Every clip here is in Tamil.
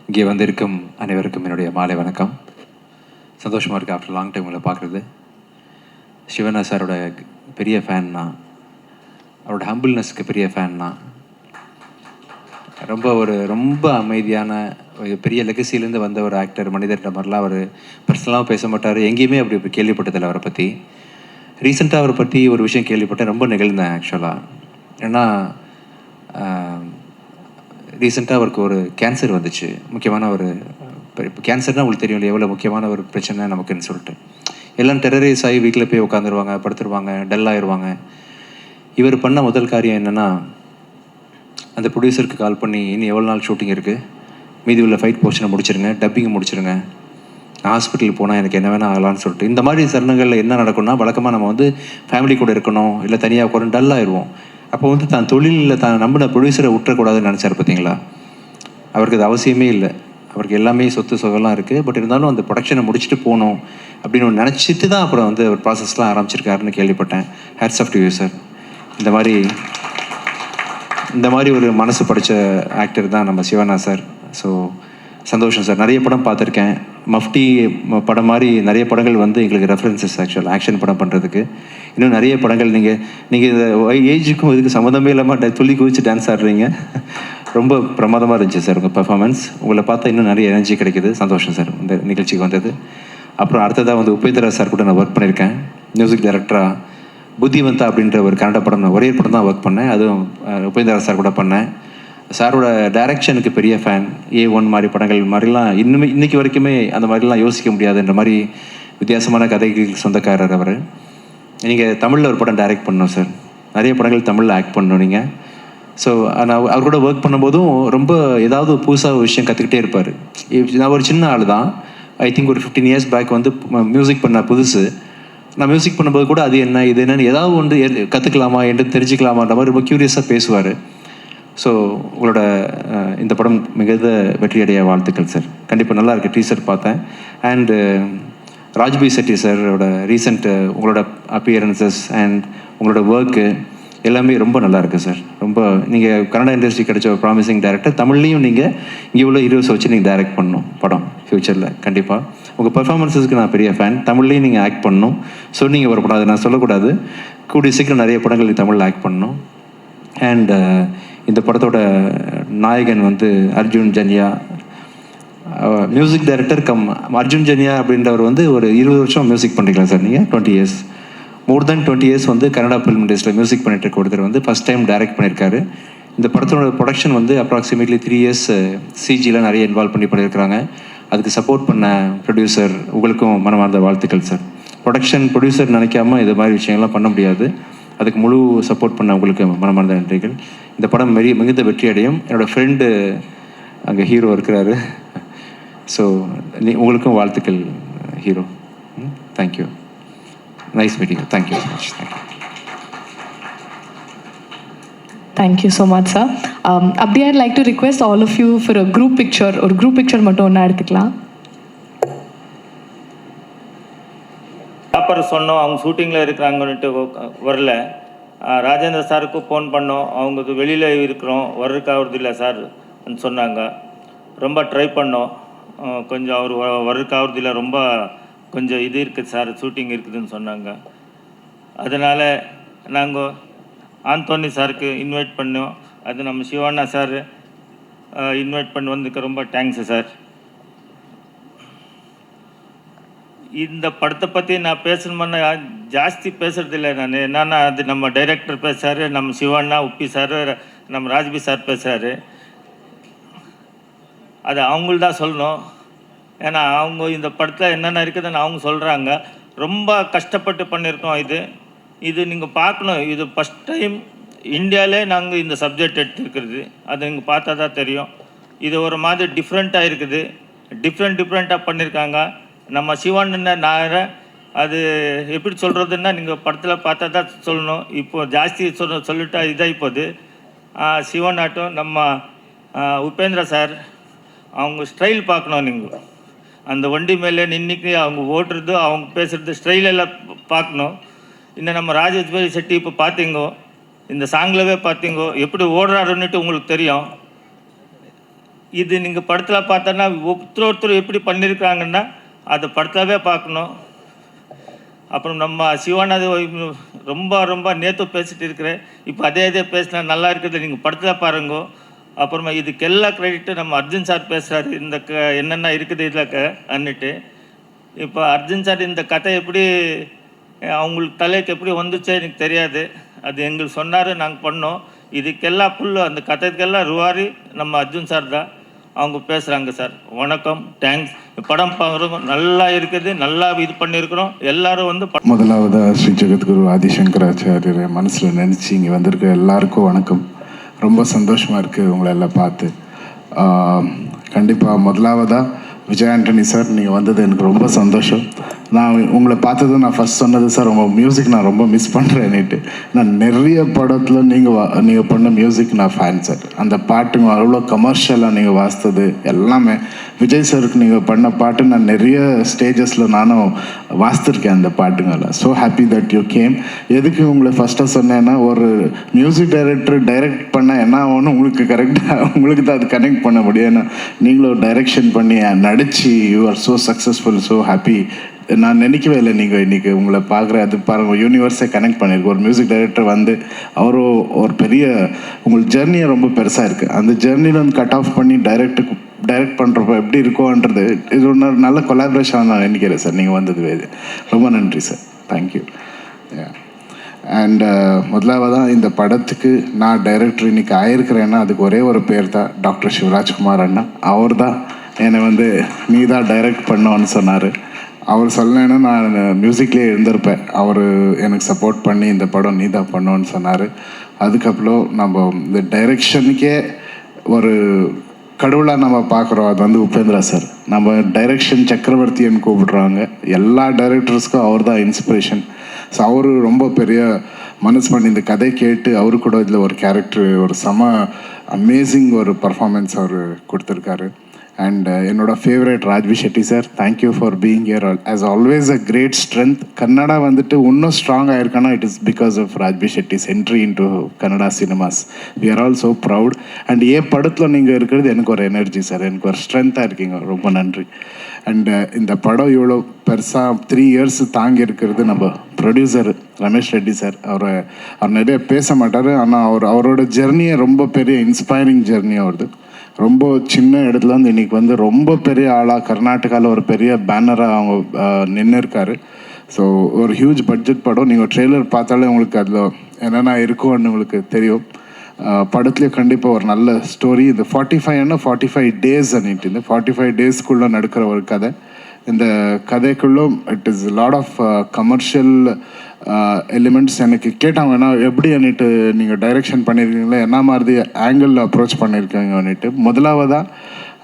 இங்கே வந்திருக்கும் அனைவருக்கும் என்னுடைய மாலை வணக்கம். சந்தோஷமாக இருக்குது ஆஃப்டர் லாங் டைம் உங்களை பார்க்குறது. சிவண்ணா சாரோட பெரிய ஃபேன்னா, அவரோட ஹம்பிள்னஸ்க்கு பெரிய ஃபேன்னா, ரொம்ப அமைதியான பெரிய லெகசிலேருந்து வந்த ஒரு ஆக்டர், மனிதர்கிட்ட மாதிரிலாம் அவர் பர்சனலாகவும் பேச மாட்டார். எங்கேயுமே அப்படி கேள்விப்பட்டதில்லை அவரை பற்றி. ரீசெண்டாக அவரை பற்றி ஒரு விஷயம் கேள்விப்பட்டேன், ரொம்ப நிகழ்ந்தேன் ஆக்சுவலாக. ஏன்னா ரீசெண்டாக அவருக்கு ஒரு கேன்சர் வந்துச்சு. முக்கியமான ஒரு இப்போ கேன்சர்னால் உங்களுக்கு தெரியும் இல்லை எவ்வளோ முக்கியமான ஒரு பிரச்சனை நமக்குன்னு சொல்லிட்டு. எல்லாம் டெரரைஸ் ஆகி வீட்டில் போய் உட்காந்துருவாங்க, படுத்துருவாங்க, டல்லாகிடுவாங்க. இவர் பண்ண முதல் காரியம் என்னென்னா, அந்த ப்ரொடியூசருக்கு கால் பண்ணி, இன்னும் எவ்வளோ நாள் ஷூட்டிங் இருக்குது, மீதி உள்ள ஃபைட் போர்ஷனை முடிச்சிருங்க, டப்பிங்கை முடிச்சிருங்க, நான் ஹாஸ்பிட்டலுக்கு போனால் எனக்கு என்ன வேணால் ஆகலான்னு சொல்லிட்டு. இந்த மாதிரி தருணங்களில் என்ன நடக்கும்னா, வழக்கமாக நம்ம வந்து ஃபேமிலி கூட இருக்கணும், இல்லை தனியாக உட்காந்து டல்லாகிடுவோம். அப்போ வந்து தான் தொழிலில் தான் நம்பின ப்ரொடியூசரை விட்டுறக்கூடாதுன்னு நினச்சார் பார்த்தீங்களா. அவருக்கு அது அவசியமே இல்லை. அவருக்கு எல்லாமே சொத்து சொகலாம் இருக்குது. பட் இருந்தாலும் அந்த ப்ரொடக்ஷனை முடிச்சுட்டு போகணும் அப்படின்னு ஒன்று நினச்சிட்டு தான் அப்புறம் வந்து அவர் ப்ராசஸ்லாம் ஆரம்பிச்சிருக்காருன்னு கேள்விப்பட்டேன். Hats off to you sir. இந்த மாதிரி ஒரு மனசு படித்த ஆக்டர் தான் நம்ம சிவண்ணா சார். ஸோ சந்தோஷம் சார். நிறைய படம் பார்த்துருக்கேன். மஃப்டி படம் மாதிரி நிறைய படங்கள் வந்து எங்களுக்கு ரெஃபரன்சஸ் ஆக்ஷன் படம் பண்ணுறதுக்கு. இன்னும் நிறைய படங்கள் நீங்கள் இந்த ஏஜுக்கும் இதுக்கு சம்மந்தமே இல்லாமல் துள்ளி குதிச்சு டான்ஸ் ஆடுறீங்க. ரொம்ப பிரமாதமாக இருந்துச்சு சார் உங்கள் பெர்ஃபார்மன்ஸ். உங்களை பார்த்தா இன்னும் நிறைய எனர்ஜி கிடைக்கிது. சந்தோஷம் சார் இந்த நிகழ்ச்சிக்கு வந்தது. அப்புறம் அடுத்ததாக வந்து உபேந்திரா சார் கூட நான் ஒர்க் பண்ணியிருக்கேன் மியூசிக் டைரக்டராக. புத்திவந்தா அப்படின்ற ஒரு கன்னட படம், நான் ஒரே படம் தான் ஒர்க் பண்ணேன். அதுவும் உபேந்திரா சார் கூட பண்ணேன். சாரோட டைரக்ஷனுக்கு பெரிய ஃபேன். A1 மாதிரி படங்கள் மாதிரிலாம் இன்னைக்கு வரைக்குமே அந்த மாதிரிலாம் யோசிக்க முடியாதுன்ற மாதிரி வித்தியாசமான கதைகளுக்கு சொந்தக்காரர் அவர். நீங்கள் தமிழில் ஒரு படம் டைரக்ட் பண்ணணும் சார். நிறைய படங்கள் தமிழில் ஆக்ட் பண்ணணும் நீங்கள். ஸோ நான் அவர் கூட ஒர்க் பண்ணும்போதும் ரொம்ப ஏதாவது புதுசாக ஒரு விஷயம் கற்றுக்கிட்டே இருப்பார். நான் ஒரு சின்ன ஆள் தான். ஐ திங்க் ஒரு 15 இயர்ஸ் பேக் வந்து மியூசிக் பண்ண புதுசு. நான் மியூசிக் பண்ணும்போது கூட அது என்ன இது என்னன்னு ஏதாவது ஒன்று கற்றுக்கலாமா என்று தெரிஞ்சுக்கலாமான்ற மாதிரி ரொம்ப க்யூரியஸாக பேசுவார். ஸோ உங்களோட இந்த படம் மிகுந்த வெற்றியடைய வாழ்த்துக்கள் சார். கண்டிப்பாக நல்லா இருக்குது. டீசர் பார்த்தேன். அண்டு ராஜ்பி செட்டி சாரோட ரீசெண்ட் உங்களோட அப்பியரன்சஸ் அண்ட் உங்களோட ஒர்க்கு எல்லாமே ரொம்ப நல்லா இருக்குது சார். ரொம்ப நீங்கள் கன்னட இண்டஸ்ட்ரி கிடைச்ச ஒரு ப்ராமிசிங் டைரக்டர். தமிழ்லையும் நீங்கள் இங்கே உள்ள ஹீரோஸ் வச்சு நீங்கள் டைரக்ட் பண்ணணும் படம் ஃப்யூச்சரில். கண்டிப்பாக உங்கள் பெர்ஃபார்மன்ஸஸ்க்கு நான் பெரிய ஃபேன். தமிழ்லையும் நீங்கள் ஆக்ட் பண்ணணும். சொன்னீங்க வரக்கூடாது, நான் சொல்லக்கூடாது. கூடிய சீக்கிரம் நிறைய படங்கள் தமிழில் ஆக்ட் பண்ணணும். அண்ட் இந்த படத்தோட நாயகன் வந்து Arjun Janya, music director cum Arjun Janya அப்படின்றவர் வந்து ஒரு 20 வருஷம் மியூசிக் பண்ணுறீங்களா சார் நீங்கள்? 20 இயர்ஸ், மோர் தென் 20 இயர்ஸ் வந்து கன்னடா ஃபிலிம் இண்டஸ்ட்ரியில் மியூசிக் பண்ணிட்டு இருக்க ஒருத்தர் வந்து ஃபஸ்ட் டைம் டைரக்ட் பண்ணியிருக்காரு. இந்த படத்தோட ப்ரொடக்ஷன் வந்து அப்ராக்சிமேட்லி 3 இயர்ஸ் சிஜியில் நிறைய இன்வால்வ் பண்ணியிருக்கிறாங்க. அதுக்கு சப்போர்ட் பண்ண ப்ரொடியூசர் உங்களுக்கும் மனமார்ந்த வாழ்த்துக்கள் சார். ப்ரொடியூசர் நினைக்காம இது மாதிரி விஷயங்கள்லாம் பண்ண முடியாது. அதுக்கு முழு சப்போர்ட் பண்ண உங்களுக்கு மனமார்ந்த நன்றிகள். இந்த படம் மிகுந்த வெற்றி அடையும். என்னோடய ஃப்ரெண்டு அங்கே ஹீரோ இருக்கிறாரு. ஸோ உங்களுக்கும் வாழ்த்துக்கள் hero. Thank you. Nice meeting. Thank you so much. Thank you so much, sir. Abdi, I'd like to request all of you for a group picture. ஒரு group picture மட்டும் ஒன்றா எடுத்துக்கலாம். அப்புறம் சொன்னோம் அவங்க ஷூட்டிங்கில் இருக்கிறாங்கன்னுட்டு வரல. ராஜேந்திர சாருக்கு ஃபோன் பண்ணோம். அவங்க வெளியில் இருக்கிறோம், வர்றதுக்காகிறது இல்லை சார் சொன்னாங்க. ரொம்ப ட்ரை பண்ணோம். கொஞ்சம் அவர் வர்றதுக்காகிறது இல்லை, ரொம்ப கொஞ்சம் இது இருக்குது சார், ஷூட்டிங் இருக்குதுன்னு சொன்னாங்க. அதனால் நாங்கள் ஆந்தோனி சாருக்கு இன்வைட் பண்ணோம். அது நம்ம சிவண்ணா சார் இன்வைட் பண்ணி வந்ததுக்கு ரொம்ப தேங்க்ஸு சார். இந்த படத்தை பற்றி நான் பேசணுமுன்னா ஜாஸ்தி பேசுகிறதில்ல நான். என்னன்னா அது நம்ம டைரக்டர் பேசுகிறாரு, நம்ம சிவண்ணா, உப்பி சார், நம்ம ராஜ்பி சார் பேசுகிறாரு. அது அவங்கள்தான் சொல்லணும். ஏன்னா அவங்க இந்த படத்தில் என்னென்ன இருக்குதுன்னு அவங்க சொல்கிறாங்க. ரொம்ப கஷ்டப்பட்டு பண்ணியிருக்கோம். இது நீங்கள் பார்க்கணும். இது ஃபஸ்ட் டைம் இந்தியாவிலே நாங்கள் இந்த சப்ஜெக்ட் எடுத்துருக்கிறது. அது நீங்கள் பார்த்தா தான் தெரியும். இது ஒரு மாதிரி டிஃப்ரெண்ட்டாக இருக்குது. டிஃப்ரெண்ட்டாக பண்ணியிருக்காங்க. நம்ம சிவண்ண நாயரை அது எப்படி சொல்கிறதுன்னா நீங்கள் படத்தில் பார்த்தா தான் சொல்லணும். இப்போது ஜாஸ்தி சொல்லிட்டா இதாக இப்போது சிவனாட்டும் நம்ம உபேந்திரா சார் அவங்க ஸ்டைல் பார்க்கணும். நீங்கள் அந்த வண்டி மேலே நின்றுக்கு அவங்க ஓட்டுறது, அவங்க பேசுகிறது ஸ்டைலெல்லாம் பார்க்கணும். இன்னும் நம்ம ராஜேஸ்வரி செட்டி இப்போ பார்த்தீங்கோ, இந்த சாங்லவே பார்த்தீங்கோ எப்படி ஓடுறாருன்னுட்டு உங்களுக்கு தெரியும். இது நீங்கள் படத்தில் பார்த்தோன்னா ஒருத்தர் எப்படி பண்ணியிருக்காங்கன்னா அதை படத்திலவே பார்க்கணும். அப்புறம் நம்ம சிவானது ரொம்ப ரொம்ப நேற்று பேசிட்டு இருக்கிறேன், இப்போ அதே பேசினா நல்லா இருக்குது, நீங்கள் படத்தில் பாருங்க. அப்புறமா இதுக்கு எல்லா கிரெடிட்டு நம்ம அர்ஜுன் சார் பேசுகிறாரு, இந்த என்னென்ன இருக்குது இதில் அன்னிட்டு. இப்போ அர்ஜுன் சார் இந்த கதை எப்படி அவங்களுக்கு தலைக்கு எப்படி வந்துச்சே எனக்கு தெரியாது, அது எங்களுக்கு சொன்னார், நாங்கள் பண்ணோம். இதுக்கெல்லாம் ஃபுல்லு அந்த கதைக்கெல்லாம் ருவாரி நம்ம அர்ஜுன் சார் தான், அவங்க பேசுகிறாங்க. சார் வணக்கம், தேங்க்ஸ். படம் பார்க்குறோம், நல்லா இருக்குது, நல்லா இது பண்ணியிருக்கிறோம். எல்லாரும் வந்து முதலாவதாக ஸ்ரீ ஜெகத்குரு ஆதிசங்கராச்சாரியர் மனசில் நினச்சி இங்கே வந்திருக்க எல்லாருக்கும் வணக்கம். ரொம்ப சந்தோஷமாக இருக்குது உங்களை எல்லாம் பார்த்து. கண்டிப்பாக முதலாவதாக விஜய் ஆண்டனி சார், நீங்கள் வந்தது எனக்கு ரொம்ப சந்தோஷம். நான் உங்களை பார்த்தது நான் ஃபஸ்ட் சொன்னது சார், உங்கள் மியூசிக் நான் ரொம்ப மிஸ் பண்ணுறேன்னுட்டு. நான் நிறைய படத்தில் நீங்கள் பண்ண மியூசிக் நான் ஃபேன் சார். அந்த பாட்டுங்க அவ்வளோ கமர்ஷியலாக நீங்கள் வாசித்தது எல்லாமே. விஜய் சாருக்கு நீங்கள் பண்ண பாட்டு நான் நிறைய ஸ்டேஜஸில் நானும் வாசித்திருக்கேன் அந்த பாட்டுங்களை. So happy that you came. எதுக்கு உங்களை ஃபஸ்ட்டாக சொன்னேன்னா, ஒரு மியூசிக் டைரக்டர் டைரக்ட் பண்ண என்ன ஆகும்னு உங்களுக்கு கரெக்டாக உங்களுக்கு தான் அது கனெக்ட் பண்ண முடியும். ஏன்னா நீங்களும் டைரெக்ஷன் பண்ணி நடிச்சு you are so successful. So happy. நான் நினைக்கவே இல்லை நீங்கள் இன்றைக்கி உங்களை பார்க்குற அது பாருங்கள், யூனிவர்ஸே கனெக்ட் பண்ணியிருக்கு. ஒரு மியூசிக் டைரக்டர் வந்து அவரும் ஒரு பெரிய உங்களுக்கு ஜெர்னியை ரொம்ப பெருசாக இருக்குது. அந்த ஜெர்னியில் வந்து கட் ஆஃப் பண்ணி டைரக்ட் பண்ணுறப்ப எப்படி இருக்கோன்றது இது ஒன்று நல்ல கொலாபரேஷன் நான் நினைக்கிறேன் சார். நீங்கள் வந்தது ரொம்ப நன்றி சார். தேங்க்யூ. அண்ட் முதலாவதாக இந்த படத்துக்கு நான் டைரக்டர் இன்றைக்கி ஆயிருக்கிறேன்னா அதுக்கு ஒரே ஒரு பேர் தான், டாக்டர் சிவராஜ்குமார் அண்ணா. அவர் தான் என்னை வந்து நீ தான் டைரக்ட் பண்ணோன்னு சொன்னார். அவர் சொல்லலைன்னா நான் மியூசிக்லேயே இருந்திருப்பேன். அவர் எனக்கு சப்போர்ட் பண்ணி இந்த படம் நீ தான் பண்ணோன்னு சொன்னார். அதுக்கப்புறம் நம்ம இந்த டைரெக்ஷனுக்கே ஒரு கடவுளாக நம்ம பார்க்குறோம், அது வந்து உபேந்திரா சார். நம்ம டைரெக்ஷன் சக்கரவர்த்தின்னு கூப்பிடுறாங்க. எல்லா டைரக்டர்ஸ்க்கும் அவர் தான் இன்ஸ்பிரேஷன். ஸோ அவர் ரொம்ப பெரிய மனசு பண்ணி இந்த கதை கேட்டு அவரு கூட இதில் ஒரு கேரக்டர் ஒரு அமேசிங் ஒரு பர்ஃபார்மன்ஸ் அவர் கொடுத்துருக்காரு. அண்ட் என்னோட favourite Raj B Shetty sir, thank you for being here. As always a great strength. Kannada வந்துட்டு இன்னும் ஸ்ட்ராங்காக இருக்குன்னா it is because of Raj B Shetty's entry into Kannada cinemas. We are all so proud. And படத்தில் நீங்கள் இருக்கிறது எனக்கு ஒரு எனர்ஜி சார், எனக்கு ஒரு ஸ்ட்ரென்த்தாக இருக்கீங்க. ரொம்ப நன்றி. அண்டு இந்த படம் இவ்வளோ பெருசாக 3 years தாங்கி இருக்கிறது நம்ம ப்ரொடியூசர் ரமேஷ் ரெட்டி சார். அவர் நிறைய பேச மாட்டார், ஆனால் அவரோட ஜெர்னியை ரொம்ப பெரிய இன்ஸ்பைரிங் ஜெர்னி அவரது. ரொம்ப சின்ன இடத்துலேருந்து இன்றைக்கி வந்து ரொம்ப பெரிய ஆளாக கர்நாடகாவில் ஒரு பெரிய பேனராக அவங்க நின்று இருக்காரு. ஸோ ஒரு ஹியூஜ் பட்ஜெட் படம். நீங்கள் ட்ரெய்லர் பார்த்தாலே உங்களுக்கு அதில் என்னென்ன இருக்கும்னு உங்களுக்கு தெரியும். படத்துலேயே கண்டிப்பாக ஒரு நல்ல ஸ்டோரி. இந்த 45 days அன்னிட்டு இந்த 45 daysக்குள்ளே நடக்கிற ஒரு கதை. இந்த கதைக்குள்ளும் it is lot of commercial elements. எனக்கு கேட்டாங்கன்னா எப்படி அன்னிட்டு நீங்கள் டைரெக்ஷன் பண்ணியிருக்கீங்களா, என்ன மாதிரி ஆங்கிளில் அப்ரோச் பண்ணியிருக்கீங்க அன்னிட்டு. முதலாவதாக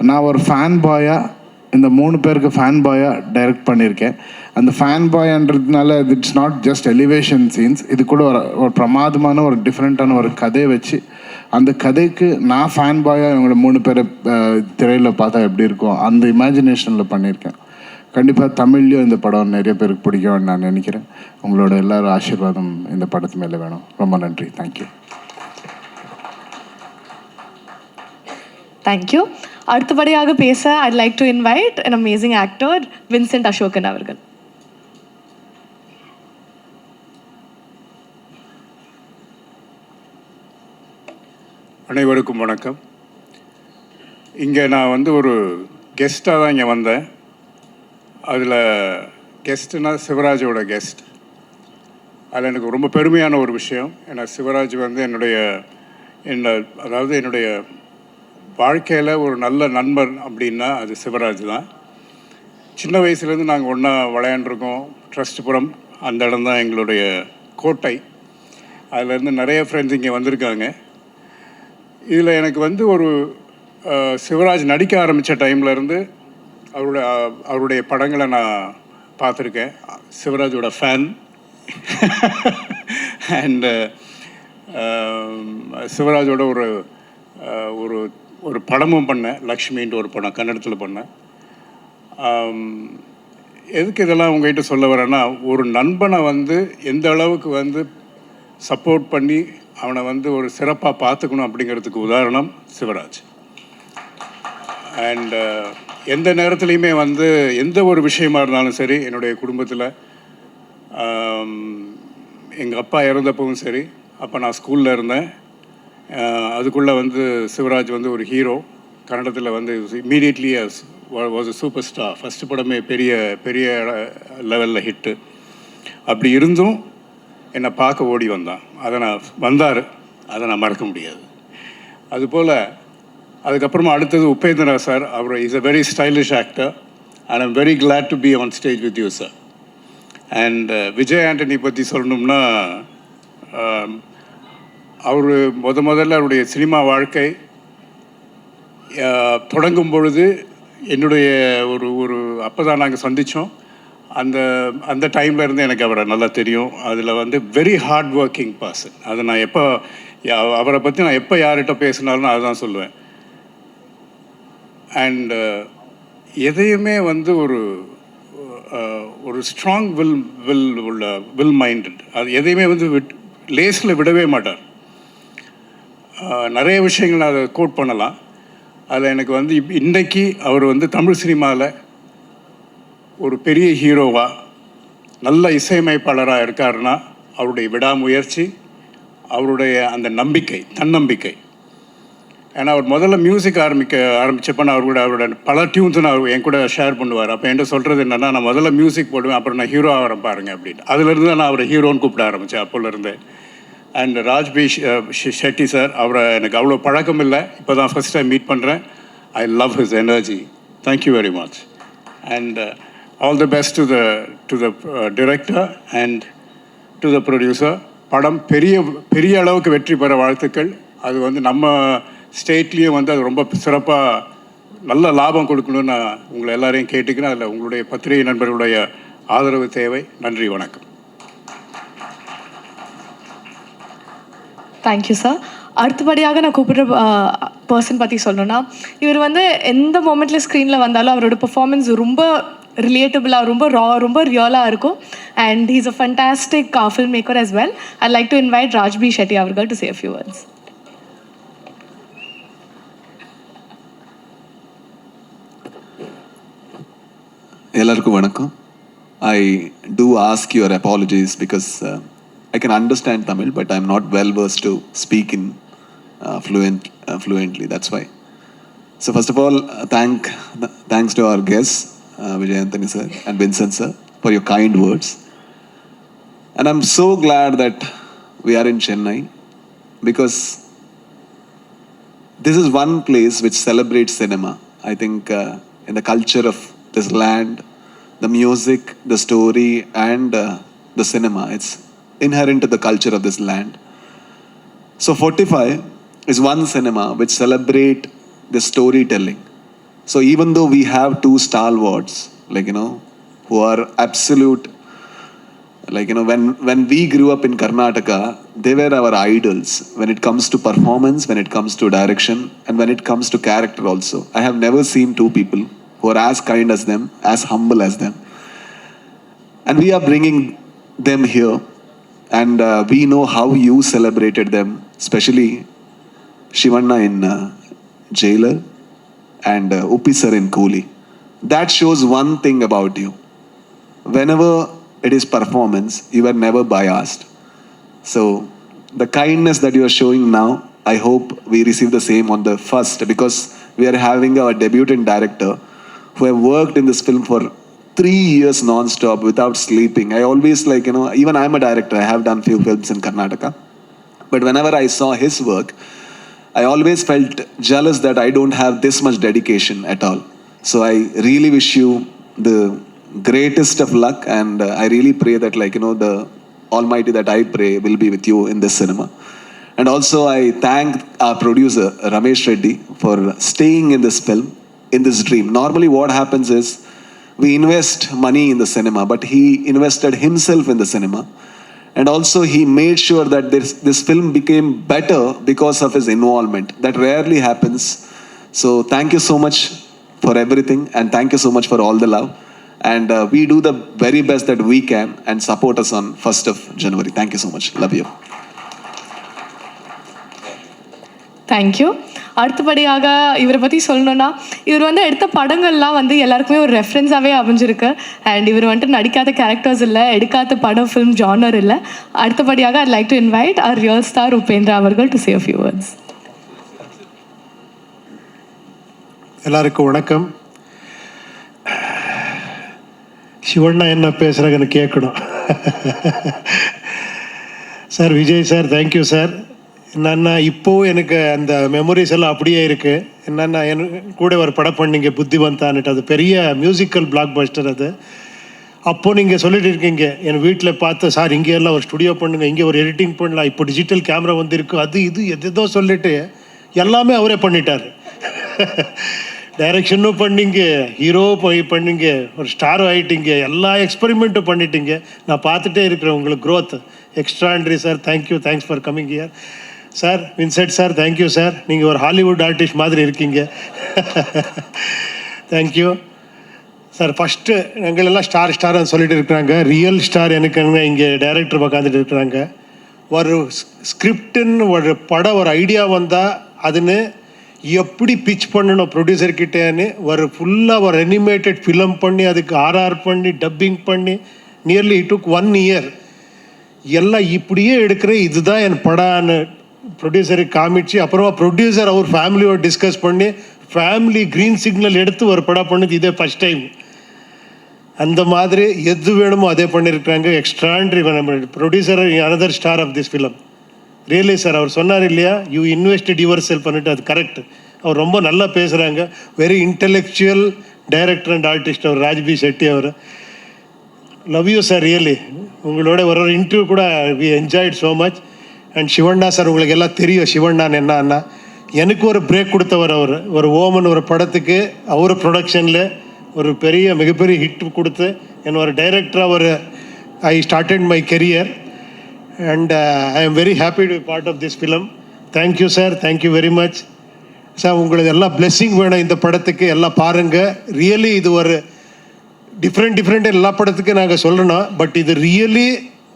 நான் ஒரு ஃபேன் பாயாக இந்த 3 பேருக்கு ஃபேன் பாயாக டைரக்ட் பண்ணியிருக்கேன். அந்த ஃபேன் பாய்ன்றதுனால it's not just elevation scenes, இது கூட ஒரு பிரமாதமான ஒரு டிஃப்ரெண்ட்டான ஒரு கதையை வச்சு அந்த கதைக்கு நான் ஃபேன் பாயாக இவங்களை 3 பேரை திரையில் பார்த்தா எப்படி இருக்கும் அந்த இமேஜினேஷனில் பண்ணியிருக்கேன். கண்டிப்பாக தமிழ்லேயும் இந்த படம் நிறைய பேருக்கு பிடிக்கும்னு நான் நினைக்கிறேன். உங்களோட எல்லாரும் ஆசீர்வாதம் இந்த படத்து மேலே வேணும். ரொம்ப நன்றி. தேங்க்யூ. தேங்க்யூ. அடுத்தபடியாக பேச I'd like to invite an amazing actor, Vincent Ashokan அவர்கள். அனைவருக்கும் வணக்கம். இங்கே நான் வந்து ஒரு கெஸ்ட்டாக தான் இங்கே வந்தேன். அதில் கெஸ்ட்டுனா சிவராஜோட கெஸ்ட். அதில் எனக்கு ரொம்ப பெருமையான ஒரு விஷயம். ஏன்னா சிவராஜ் வந்து என்னுடைய வாழ்க்கையில் ஒரு நல்ல நண்பர் அப்படின்னா அது சிவராஜ் தான். சின்ன வயசுலேருந்து நாங்கள் ஒன்றா விளையாண்டுருக்கோம். ட்ரஸ்ட்புரம் அந்த இடம் தான் எங்களுடைய கோட்டை. அதிலேருந்து நிறைய ஃப்ரெண்ட்ஸ் இங்கே வந்திருக்காங்க. இதில் எனக்கு வந்து ஒரு சிவராஜ் நடிக்க ஆரம்பித்த டைம்லேருந்து அவருடைய படங்களை நான் பார்த்துருக்கேன். சிவராஜோட ஃபேன். அண்டு சிவராஜோட ஒரு ஒரு படமும் பண்ணேன், லக்ஷ்மின்ட்டு ஒரு படம் கன்னடத்தில் பண்ணேன். எதுக்கு இதெல்லாம் உங்கள்கிட்ட சொல்ல வரேன்னா, ஒரு நண்பனை வந்து எந்த அளவுக்கு வந்து சப்போர்ட் பண்ணி அவனை வந்து ஒரு சிறப்பாக பார்த்துக்கணும் அப்படிங்கிறதுக்கு உதாரணம் சிவராஜ். அண்ட் எந்த நேரத்துலையுமே வந்து எந்த ஒரு விஷயமா இருந்தாலும் சரி, என்னுடைய குடும்பத்தில் எங்கள் அப்பா இறந்தப்பவும் சரி, அப்போ நான் ஸ்கூலில் இருந்தேன். அதுக்குள்ளே வந்து சிவராஜ் வந்து ஒரு ஹீரோ, கன்னடத்தில் வந்து immediately was a super star. First படமே பெரிய பெரிய லெவலில் ஹிட்டு. அப்படி இருந்தும் என்னை பார்க்க ஓடி வந்தான். வந்தார், அதை நான் மறக்க முடியாது. அதுபோல் அதுக்கப்புறமா அடுத்தது உபேந்திரா சார். அவர் is a very stylish actor and I'm very glad to be on stage with you sir. And Vijay Antony பற்றி சொல்லணும்னா, அவர் முதல்ல அவருடைய சினிமா வாழ்க்கை தொடங்கும் பொழுது என்னுடைய ஒரு அப்போ தான் நாங்கள் சந்தித்தோம். அந்த டைமில் இருந்து எனக்கு அவரை நல்லா தெரியும். அதில் வந்து வெரி ஹார்ட் ஒர்க்கிங் பர்சன். அது நான் அவரை பற்றி நான் எப்போ யார்கிட்ட பேசினாலும் அதுதான் சொல்லுவேன். அண்ட் எதையுமே வந்து ஒரு ஸ்ட்ராங் வில் மைண்டட். அது எதையுமே வந்து லேஸில் விடவே மாட்டார். நிறைய விஷயங்கள் அதை கோட் பண்ணலாம். அதில் எனக்கு வந்து இன்றைக்கி அவர் வந்து தமிழ் சினிமாவில் ஒரு பெரிய ஹீரோவாக நல்ல இசையமைப்பாளராக இருக்காருன்னா அவருடைய விடாமுயற்சி, அவருடைய அந்த நம்பிக்கை, தன்னம்பிக்கை. ஏன்னா அவர் முதல்ல மியூசிக் ஆரம்பித்தப்போ நான் அவரோட பல டியூன்ஸ் நான் என் கூட ஷேர் பண்ணுவார். அப்போ என்கிட்ட சொல்கிறது என்னென்னா, நான் முதல்ல மியூசிக் போடுவேன், அப்புறம் நான் ஹீரோ ஆகிறேன் பாருங்க அப்படின்னு. அதுலேருந்து தான் நான் அவரை ஹீரோன்னு கூப்பிட ஆரம்பித்தேன் அப்போலேருந்து. அண்ட் ராஜ்பி ஷெட்டி சார், அவரை எனக்கு அவ்வளோ பழக்கம் இல்லை, இப்போ தான் ஃபஸ்ட் டைம் மீட் பண்ணுறேன். I love his energy. Thank you very much. And all the best to the director and to the producer. படம் பெரிய அளவுக்கு வெற்றி பெற வாழ்த்துக்கள். அது வந்து நம்ம ஸ்டேட்லேயும் வந்து அது ரொம்ப சிறப்பாக நல்ல லாபம் கொடுக்கணும்னு நான் உங்களை எல்லாரையும் கேட்டுக்கிறேன். அதில் உங்களுடைய பத்திரிகை நண்பர்களுடைய ஆதரவு தேவை. நன்றி, வணக்கம். Thank you sir. அடுத்தபடியாக நான் கூப்பிடுற பர்சன் பற்றி சொல்லணும்னா, இவர் வந்து எந்த மொமெண்ட்டில் ஸ்க்ரீனில் வந்தாலும் அவரோட பெர்ஃபார்மன்ஸ் ரொம்ப ரிலேட்டபிளாக, ரொம்ப ரியலாக இருக்கும். And he is a fantastic film maker as well. I'd like to invite Raj B Shetty அவர்கள் to say a few words. எல்லாருக்கும் வணக்கம். I do ask your apologies because I can understand Tamil, but I'm not well versed to speak in fluently. That's why. So first of all, thanks to our guests, Vijay Anthony sir and Vincent sir, for your kind words. And I'm so glad that we are in Chennai because this is one place which celebrates cinema. I think in the culture of this land, the music, the story, and the cinema, it's inherent to the culture of this land. So Fortify is one cinema which celebrate the storytelling. So even though we have two stalwarts, who are absolute, when we grew up in Karnataka, they were our idols when it comes to performance, when it comes to direction, and when it comes to character also. I have never seen two people who are as kind as them, as humble as them. And we are bringing them here. And we know how you celebrated them, especially Shivanna in Jailer and Uppi sir in Coolie. That shows one thing about you. Whenever it is performance, you are never biased. So the kindness that you are showing now, I hope we receive the same on the first, because we are having our debutant director who have worked in this film for 3 years non-stop without sleeping. I always even I'm a director, I have done few films in Karnataka. But whenever I saw his work, I always felt jealous that I don't have this much dedication at all. So I really wish you the greatest of luck, and I really pray that the Almighty that I pray will be with you in this cinema. And also I thank our producer Ramesh Reddy for staying in this film, in this dream. Normally what happens is we invest money in the cinema, but he invested himself in the cinema. And also he made sure that this film became better because of his involvement. That rarely happens. So thank you so much for everything, and thank you so much for all the love. And we do the very best that we can, and support us on 1st of January. Thank you so much. Love you. Thank you. அடுத்தபடியாக இவரை பற்றி சொல்லணுன்னா, இவர் வந்து எடுத்த படங்கள்லாம் வந்து எல்லாருக்குமே ஒரு ரெஃபரன்ஸாகவே அமைஞ்சிருக்கு. அண்ட் இவர் வந்துட்டு நடிக்காத கேரக்டர்ஸ் இல்லை, எடுக்காத படம் ஃபிலிம் ஜானர் இல்லை. அடுத்தபடியாக ஐட் லைக் டு இன்வைட் அவர் ரியல் ஸ்டார் உபேந்திரா அவர்கள் to say a few words. எல்லாருக்கும் வணக்கம். சிவண்ணா என்ன பேசுகிறாங்கன்னு கேட்கணும். Sir, Vijay sir, thank you sir. என்னன்னா இப்போது எனக்கு அந்த மெமரிஸ் எல்லாம் அப்படியே இருக்குது. என்னென்னா கூட ஒரு படம் பண்ணீங்க புத்திவந்தான்ட்டு, அது பெரிய மியூசிக்கல் பிளாக் பஸ்டர். அது அப்போது நீங்கள் சொல்லிட்டு இருக்கீங்க, என் வீட்டில் பார்த்து சார் இங்கே எல்லாம் ஒரு ஸ்டுடியோ பண்ணுங்க, இங்கே ஒரு எடிட்டிங் பண்ணலாம், இப்போ டிஜிட்டல் கேமரா வந்துருக்கு, அது இது எதோ சொல்லிட்டு எல்லாமே அவரே பண்ணிட்டார். டைரக்ஷனும் பண்ணிங்க, ஹீரோ பண்ணிங்க, ஒரு ஸ்டார் ஆகிட்டீங்க, எல்லா எக்ஸ்பெரிமெண்ட்டும் பண்ணிட்டீங்க. நான் பார்த்துட்டே இருக்கிறேன் உங்களுக்கு growth extraordinary sir. Thank you, thanks for coming here sir. Vincent sir, thank you sir. நீங்கள் ஒரு ஹாலிவுட் ஆர்டிஸ்ட் மாதிரி இருக்கீங்க. Thank you sir. ஃபஸ்ட்டு எங்களெல்லாம் ஸ்டார்னு சொல்லிட்டு இருக்கிறாங்க. ரியல் ஸ்டார் எனக்கு இங்கே டைரக்டர் உட்காந்துட்டு இருக்கிறாங்க. ஒரு ஸ்கிரிப்டுன்னு ஒரு படம் ஒரு ஐடியா வந்தால் அதுன்னு எப்படி பிச் பண்ணணும் ப்ரொடியூசர்கிட்டேன்னு ஒரு ஃபுல்லாக ஒரு அனிமேட்டட் ஃபிலிம் பண்ணி அதுக்கு ஆர்ஆர் பண்ணி டப்பிங் பண்ணி நியர்லி இட் டுக் 1 year. எல்லாம் இப்படியே எடுக்கிற இதுதான் என் படான்னு ப்ரொடியூசருக்கு காமிச்சு, அப்புறமா ப்ரொடியூசர் அவர் ஃபேமிலியோட டிஸ்கஸ் பண்ணி ஃபேமிலி க்ரீன் சிக்னல் எடுத்து ஒரு படம் பண்ணது இதே ஃபஸ்ட் டைம். அந்த மாதிரி எது வேணுமோ அதே பண்ணியிருக்காங்க. Extraordinary producer, another star of this film. Really sir, அவர் சொன்னார் இல்லையா, யூ இன்வெஸ்டட் யுவர் செல்ஃப் பண்ணிட்டு, அது கரெக்ட். அவர் ரொம்ப நல்லா பேசுகிறாங்க. Very intellectual director and artist அவர், ராஜ்பி செட்டி அவர். Love you sir, really. உங்களோட ஒரு இன்டர்வியூ கூட we enjoyed so much. And Shivanna sir, உங்களுக்கு எல்லாம் தெரியும் சிவண்ணான்னு என்னன்னா, எனக்கு ஒரு பிரேக் கொடுத்தவர் அவர். ஒரு ஓமன் ஒரு படத்துக்கு அவர் ப்ரொடக்ஷனில் ஒரு மிகப்பெரிய ஹிட் கொடுத்து என்ன ஒரு டைரக்டராக ஒரு I started my career. And I am very happy to be part of this film. Thank you sir, thank you very much sir. உங்களுக்கு எல்லாம் பிளெஸ்ஸிங் வேணும் இந்த படத்துக்கு. எல்லாம் பாருங்கள். ரியலி இது ஒரு டிஃப்ரெண்ட் எல்லா படத்துக்கும் நாங்கள் சொல்லணும். பட் இது ரியலி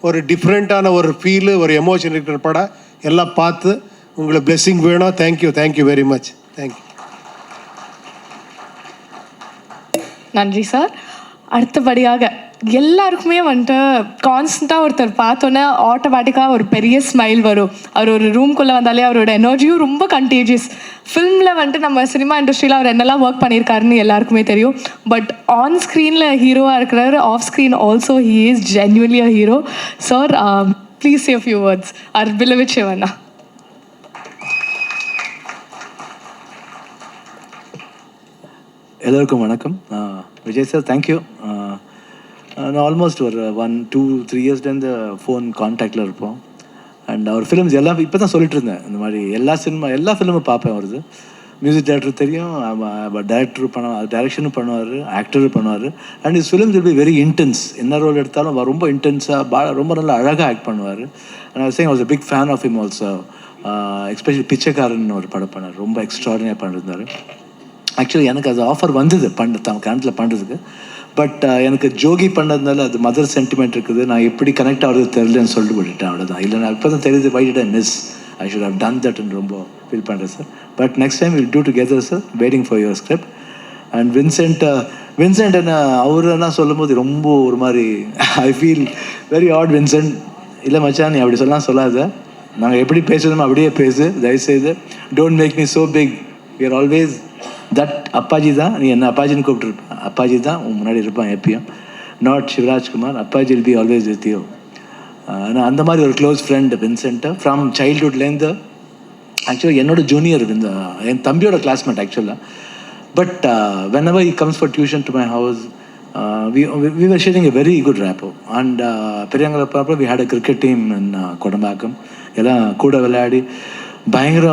ஒரு டிஃப்ரெண்ட்டான ஒரு ஃபீலு, ஒரு எமோஷன் இருக்கிற படம். எல்லாம் பார்த்து உங்களுக்கு பிளெஸ்ஸிங் வேணும். Thank you very much. தேங்க்யூ. நன்றி சார். அடுத்தபடியாக எல்லாருக்குமே வந்துட்டு கான்ஸ்டண்ட்டாக ஒருத்தர் பார்த்தோன்னே ஆட்டோமேட்டிக்காக ஒரு பெரிய ஸ்மைல் வரும். அவர் ஒரு ரூம்குள்ளே வந்தாலே அவரோட எனர்ஜியும் ரொம்ப கண்டேஜியஸ். ஃபில்மில் வந்துட்டு நம்ம சினிமா இண்டஸ்ட்ரியில் அவர் என்னெல்லாம் ஒர்க் பண்ணியிருக்காருன்னு எல்லாருக்குமே தெரியும். பட் ஆன் ஸ்க்ரீனில் ஹீரோவாக இருக்கிறார், off screen also he is genuinely a hero. Sir, please say a few words. our beloved Shivanna. எல்லோருக்கும் வணக்கம். Vijay sir, thank you. நான் ஆல்மோஸ்ட் ஒரு 1-2-3 இயர்ஸ்லேருந்து ஃபோன் கான்டாக்டில் இருப்போம். அண்ட் அவர் ஃபிலிம்ஸ் எல்லாம் இப்போ தான் சொல்லிட்டு இருந்தேன், இந்த மாதிரி எல்லா ஃபிலிமும் பார்ப்பேன். வருது மியூசிக் டைரக்டர் தெரியும், டைரக்ஷனும் பண்ணுவார், ஆக்டரும் பண்ணுவார். And is films will be very intense. என்ன ரோல் எடுத்தாலும் ரொம்ப இன்டென்ஸாக ரொம்ப நல்லா அழகாக ஆக்ட் பண்ணுவார். And I was a big fan of him also. Especially பிச்சைக்காரன் ஒரு படம் பண்ணார், ரொம்ப எக்ஸ்ட்ராடினரியாக பண்ணியிருந்தார். ஆக்சுவலி எனக்கு அது ஆஃபர் வந்தது கணத்தில் பண்ணுறதுக்கு. பட் எனக்கு ஜோகி பண்ணதுனால அது மதர் சென்டிமெண்ட் இருக்குது, நான் எப்படி கனெக்ட் ஆகிறது தெரியலன்னு சொல்லிட்டு விட்டுட்டேன், அவ்வளோதான். இல்லை நான் இப்போ தான் தெரியுது, why did I miss, I should have done தட்னு ரொம்ப ஃபீல் பண்ணுறேன் சார். But next time will do together sir. Waiting for your script. And Vincent என்ன அவர் என்ன சொல்லும் போது ரொம்ப ஒரு மாதிரி I feel very odd. Vincent, இல்லை மச்சான் நீ அப்படி சொல்லாத, நாங்கள் எப்படி பேசுகிறோமோ அப்படியே பேசு தயவுசெய்து. Don't make me so big. We are always that. Appaji தான், நீ என்ன அப்பாஜின்னு கூப்பிட்டுருப்பேன். அப்பாஜி தான் உன் முன்னாடி இருப்பான் எப்பயும், not Shivarajkumar. Appaji will be always with you. நான் அந்த மாதிரி ஒரு க்ளோஸ் ஃப்ரெண்ட் வின்சென்ட்டு ஃப்ரம் சைல்ட்ஹுட்லேருந்து. ஆக்சுவலாக என்னோட ஜூனியர், என் தம்பியோட கிளாஸ்மேட் ஆக்சுவலாக. But whenever he comes for tuition to my house, we were sharing a very good rapport. And பெரியவங்களை பார்ப்போம், we had a cricket team in Kodambakkam. எல்லாம் கூட விளையாடி பயங்கர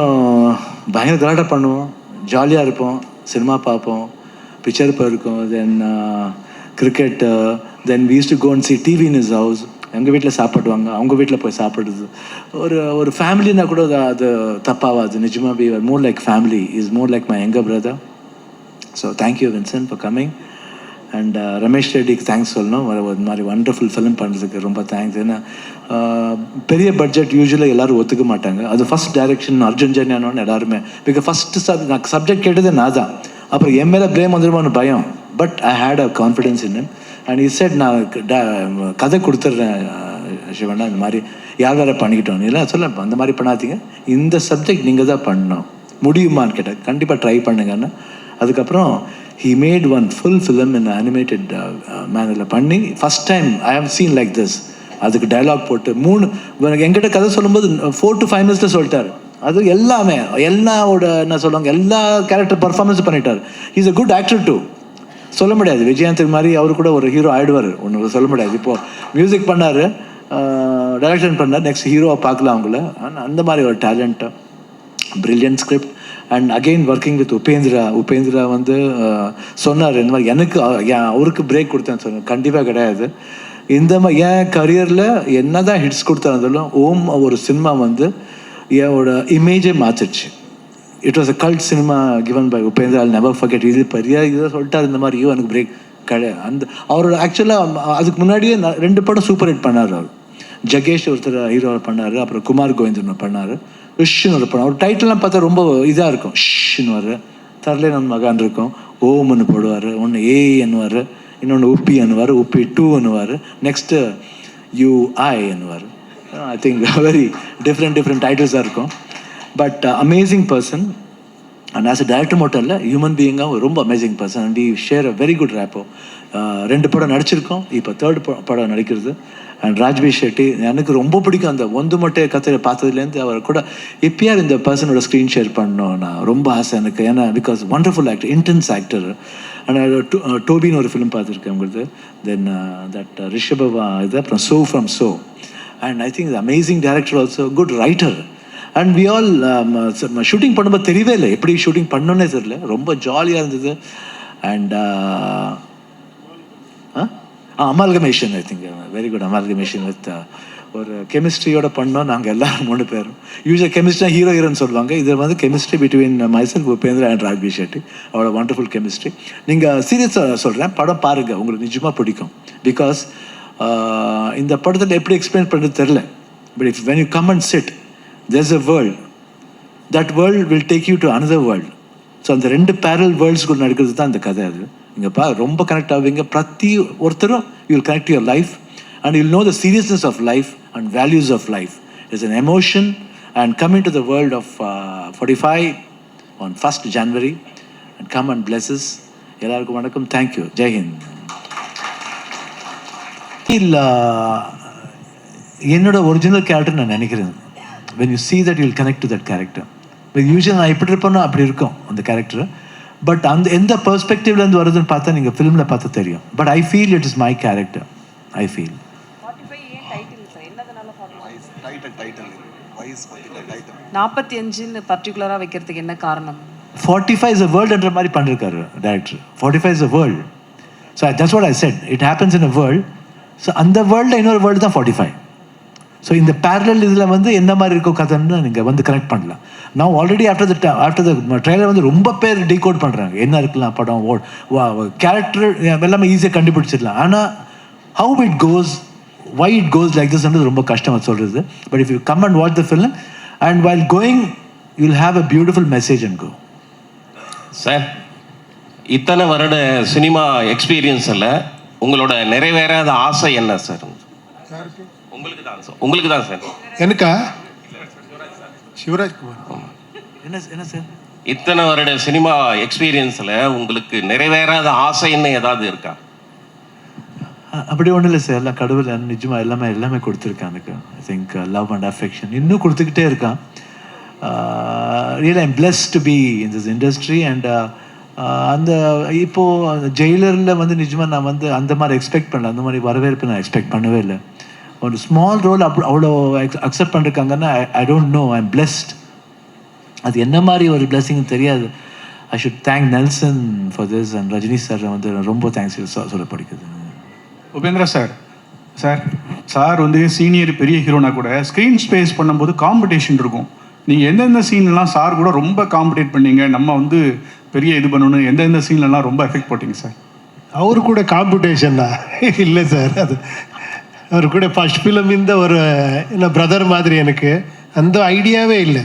கலாட்டா பண்ணுவோம், ஜாலியாக இருப்போம், சினிமா பார்ப்போம், பிக்சர் போயிருக்கோம், then cricket, then we used to go and see TV in his house. எங்கள் வீட்டில் சாப்பிடுவாங்க, அவங்க வீட்டில் போய் சாப்பிடுறது. ஒரு ஃபேமிலின்னா கூட அது தப்பாகாது. நிஜமாக we were more like family. He is more like my younger brother. So thank you Vincent for coming. And Ramesh ரெட்டிக்கு தேங்க்ஸ் சொல்லணும், ஒரு மாதிரி வண்டர்ஃபுல் ஃபிலிம் பண்ணுறதுக்கு ரொம்ப தேங்க்ஸ். ஏன்னா பெரிய பட்ஜெட் யூஸ்வலாக எல்லோரும் ஒத்துக்க மாட்டாங்க. அது ஃபஸ்ட் டைரக்ஷன் அர்ஜுன் ஜன்யானோன்னு எல்லாருமே, பிகாஸ் ஃபஸ்ட்டு நான் சப்ஜெக்ட் கேட்டது நான் தான். அப்புறம் என் மேலே ப்ளேம் வந்துடுமான்னு பயம், but I had a confidence in him. And it set நான் கதை கொடுத்துட்றேன் சிவண்ணா, இந்த மாதிரி யார் வேறு பண்ணிக்கிட்டோம் இல்லை சொல்ல, அந்த மாதிரி பண்ணாதீங்க, இந்த சப்ஜெக்ட் நீங்கள் தான் பண்ணணும், முடியுமான்னு கேட்டேன். கண்டிப்பாக ட்ரை பண்ணுங்கன்னு. அதுக்கப்புறம் he made one full film in animated manner பண்ணி first time I have seen like this. அதுக்கு டைலாக் போட்டு 3 எங்கிட்ட கதை சொல்லும்போது 4 to 5 minutes சொல்லிட்டார். அது எல்லாமே எல்லாவோட என்ன சொல்லுவாங்க, எல்லா கேரக்டர் பர்ஃபார்மன்ஸ் பண்ணிட்டார். Is a good actor too. சொல்ல முடியாது விஜயகாந்த் மாதிரி அவர் கூட ஒரு ஹீரோ ஆயிடுவார், ஒன்று சொல்ல முடியாது. இப்போது மியூசிக் பண்ணார், டைரக்ஷன் பண்ணார், நெக்ஸ்ட் ஹீரோவை பார்க்கலாம் அவங்கள. ஆனால் அந்த மாதிரி ஒரு talent, brilliant script. And again working with Upendra வந்து சொன்னார் இந்த மாதிரி எனக்கு அவருக்கு பிரேக் கொடுத்தேன்னு சொன்னார். கண்டிப்பாக கிடையாது. இந்த மாதிரி என் கரியரில் என்ன தான் ஹிட்ஸ் கொடுத்தாலும் ஓம் ஒரு சினிமா வந்து என்னோட இமேஜே மாற்றிடுச்சு. It was a cult cinema given by Upendra. I'll never forget. இது பெரிய இதை சொல்லிட்டார் இந்த மாதிரி, எனக்கு பிரேக் கிடையாது. அந்த அவரோட ஆக்சுவலாக அதுக்கு முன்னாடியே 2 படம் சூப்பர் ஹிட் பண்ணார் அவர். ஜகேஷ் ஒருத்தர் ஹீரோ பண்ணார், அப்புறம் குமார் கோவிந்தன் பண்ணார், ஷின்னு ஒரு படம். அவர் டைட்டில்லாம் பார்த்தா ரொம்ப இதாக இருக்கும். ஷின்னு வர தரலே நன் மகான் இருக்கும், ஓம்னு போடுவார், ஒன்று ஏ என்னுவார், இன்னொன்று உப்பி என்னுவார், உப்பி 2 என்னுவார், நெக்ஸ்ட்டு யூஐ என்னுவார். ஐ திங்க் வெரி டிஃப்ரெண்ட் டைட்டில்ஸாக இருக்கும். But amazing person. And as a director மட்டும் இல்லை, ஹியூமன் பீயிங்காக ரொம்ப amazing person. And we share a very good rapport. 2 படம் நடிச்சிருக்கோம், இப்போ 3rd படம் நடிக்கிறது. அண்ட் ராஜ்பி ஷெட்டி எனக்கு ரொம்ப பிடிக்கும். அந்த ஒன்று மொட்டை கத்தை பார்த்ததுலேருந்து அவர் கூட எப்பயார் இந்த பர்சனோட ஸ்க்ரீன் ஷேர் பண்ணணும் நான் ரொம்ப ஆசை எனக்கு. ஏன்னா because wonderful actor, intense actor. And டோபின்னு ஒரு ஃபிலிம் பார்த்துருக்கேன் உங்களுக்கு. தென் தட் ரிஷபவா இது, அப்புறம் So from So. And I think amazing director, also good writer. And we all shooting பண்ணும்போது தெரியவே இல்லை எப்படி ஷூட்டிங் பண்ணோன்னே தெரியல, ரொம்ப ஜாலியாக இருந்தது. And amalgamation, I think very good amalgamation with ஒரு கெமிஸ்ட்ரியோட பண்ணோம் நாங்கள் எல்லாரும் 3 பேரும். யூஸ்வலாக கெமிஸ்ட்ரி ஹீரோன்னு சொல்லுவாங்க, இது வந்து chemistry between myself, Upendra and Raj B Shetty. அவ்வளோ வண்டர்ஃபுல் கெமிஸ்ட்ரி. நீங்கள் சீரியஸாக சொல்கிறேன், படம் பாருங்கள், உங்களுக்கு நிஜமாக பிடிக்கும். பிகாஸ் இந்த படத்தில் எப்படி எக்ஸ்பிளைன் பண்ணுறது தெரில, but if when you come and chit, there's a world, that world will take you to another world. So அந்த 2 parallel worldsக்குள்ள நடக்கிறது தான் அந்த கதை. அது நீங்கள் ரொம்ப கனெக்ட் ஆவீங்க. பிரதி ஒருத்தரும் you will connect your life and you will know the seriousness of life and values of life. It's an emotion and come into the world of 45 on 1st January and come and bless us. எல்லாருக்கும் வணக்கம், தேங்க்யூ, ஜெய் ஹிந்த். இல்லை என்னோட ஒரிஜினல் கேரக்டர் நான் நினைக்கிறேன். when you see that you will connect to that character. யூஸ்வலாக நான் எப்படி இருப்பேனோ அப்படி இருக்கும் அந்த கேரக்டர். பட் அந்த எந்த பெர்ஸ்பெக்டிவ்லேருந்து வருதுன்னு பார்த்தா நீங்கள் ஃபிலிமில் பார்த்தா தெரியும். But I feel it is my character. I feel 45 பர்டிகுலராக வைக்கிறதுக்கு என்ன காரணம்? 45 is a world என்ற மாதிரி பண்ணிருக்காரு director. 45 is a world. So that's what I said. It happens in a world. So அந்த வேர்ல்டில் இன்னொரு வேர்ல்டு தான் 45. ஸோ இந்த பேரலல் இதில் வந்து என்ன மாதிரி இருக்கோ கதைன்னு நீங்கள் வந்து கனெக்ட் பண்ணலாம். நான் ஆல்ரெடி ஆஃப்டர் த ட்ரெய்லர் வந்து ரொம்ப பேர் டீகோட் பண்ணுறாங்க, என்ன இருக்கலாம் படம், கேரக்டர் எல்லாமே ஈஸியாக கண்டுபிடிச்சிடலாம். ஆனால் how it goes, why it goes like திஸ்ன்றது ரொம்ப கஷ்டம் சொல்கிறது. But if you come and watch the film and while going you will have a beautiful message and go. Sir, இத்தனை வருட சினிமா எக்ஸ்பீரியன்ஸில் உங்களோட நிறைவேறாத ஆசை என்ன சார்? உங்களுக்கு தான் சார். எனக்கா? சிவராஜ்குமார். என்ன சார்? இத்தனை வருட சினிமா எக்ஸ்பீரியன்ஸில் உங்களுக்கு நிறைவேறாத ஆசைன்னு ஏதாவது இருக்கா? அப்படி ஒன்றும் இல்லை சார். எல்லாம் கடவுள் நிஜமாக எல்லாமே கொடுத்துருக்கான் எனக்கு. I think love and affection இன்னும் கொடுத்துக்கிட்டே இருக்கான். Real I'm blessed to be in this industry. And அந்த இப்போது ஜெயிலரில் வந்து நிஜமாக நான் வந்து அந்த மாதிரி எக்ஸ்பெக்ட் பண்ணல, அந்த மாதிரி வரவேற்பு நான் எக்ஸ்பெக்ட் பண்ணவே இல்லை. ஒரு ஸ்மால் ரோல் அவ்வளோ அக்செப்ட் பண்ணிருக்காங்கன்னா I don't know, I am blessed. அது என்ன மாதிரி ஒரு பிளெஸிங் தெரியாது. I should thank Nelson for this and Rajini sir வந்து ரொம்ப தேங்க்ஸ் சொல்ல படிக்குது. உபேந்திரா சார் வந்து சீனியர் பெரிய ஹீரோனா கூட ஸ்க்ரீன் ஸ்பேஸ் பண்ணும்போது காம்படிஷன் இருக்கும். நீங்கள் எந்தெந்த சீன்லாம் சார் கூட ரொம்ப காம்படேட் பண்ணீங்க, நம்ம வந்து பெரிய இது பண்ணணும், எந்தெந்த சீன்லலாம் ரொம்ப எஃபெக்ட் போட்டிங்க சார்? ಅವರು ಕೂಡ ಕಾಂಪಿಟೇಷನ್ನ இல்லை சார் அது அவர் கூட ஃபர்ஸ்ட் ஃபிலிமிந்த ஒரு என்ன பிரதர் மாதிரி எனக்கு அந்த ஐடியாவே இல்லை.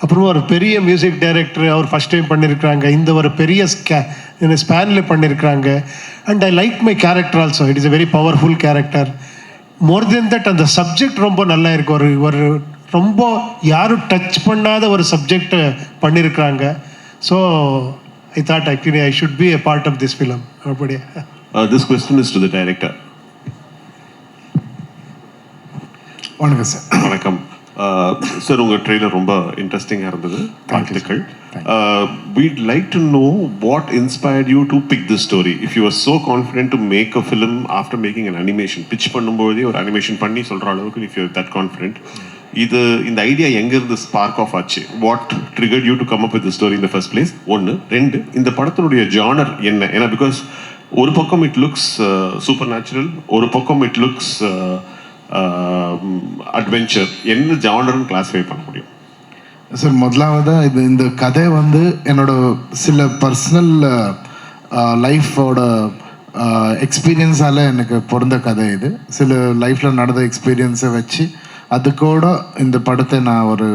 அப்புறம் ஒரு பெரிய மியூசிக் டைரக்டர் அவர் ஃபஸ்ட் டைம் பண்ணியிருக்கிறாங்க, இந்த ஒரு பெரிய ஸ்பேனில் பண்ணியிருக்கிறாங்க. And I like my character also, it is a very powerful character. More then that அந்த சப்ஜெக்ட் ரொம்ப நல்லா இருக்கு. ஒரு ரொம்ப யாரும் டச் பண்ணாத ஒரு சப்ஜெக்ட் பண்ணியிருக்கிறாங்க. So I thought actually I should be a part of this film. அப்படியே This question is to the director. வணக்கம் சார். வணக்கம் சார், உங்கள் ட்ரெய்லர் ரொம்ப இன்ட்ரெஸ்டிங்காக இருந்தது, வாழ்த்துக்கள். We'd like to know what inspired you to pick this story. If you were so confident to make a film after making an animation, pitch பண்ணும்போதே ஒரு அனிமேஷன் பண்ணி சொல்கிற அளவுக்கு if you're that confident, இந்த ஐடியா எங்கேருந்து ஸ்பார்க் ஆஃப் ஆச்சு? What triggered you to come up with the story in the first place? ஒன்று. ரெண்டு, இந்த படத்தினுடைய ஜானர் என்ன? ஏன்னா பிகாஸ் ஒரு பக்கம் இட் லுக்ஸ் சூப்பர் நேச்சுரல், ஒரு பக்கம் இட் லுக்ஸ் அட்வென்ச்சர். என்ன ஜானர்னு கிளாஸிஃபை பண்ண முடியும்? சார், முதலாவது இந்த கதை வந்து என்னோட சில பர்சனல் லைஃபோட எக்ஸ்பீரியன்ஸால் எனக்கு பிறந்த கதை இது. சில லைஃப்பில் நடந்த எக்ஸ்பீரியன்ஸை வச்சு அதுக்கூட இந்த படத்தை நான் ஒரு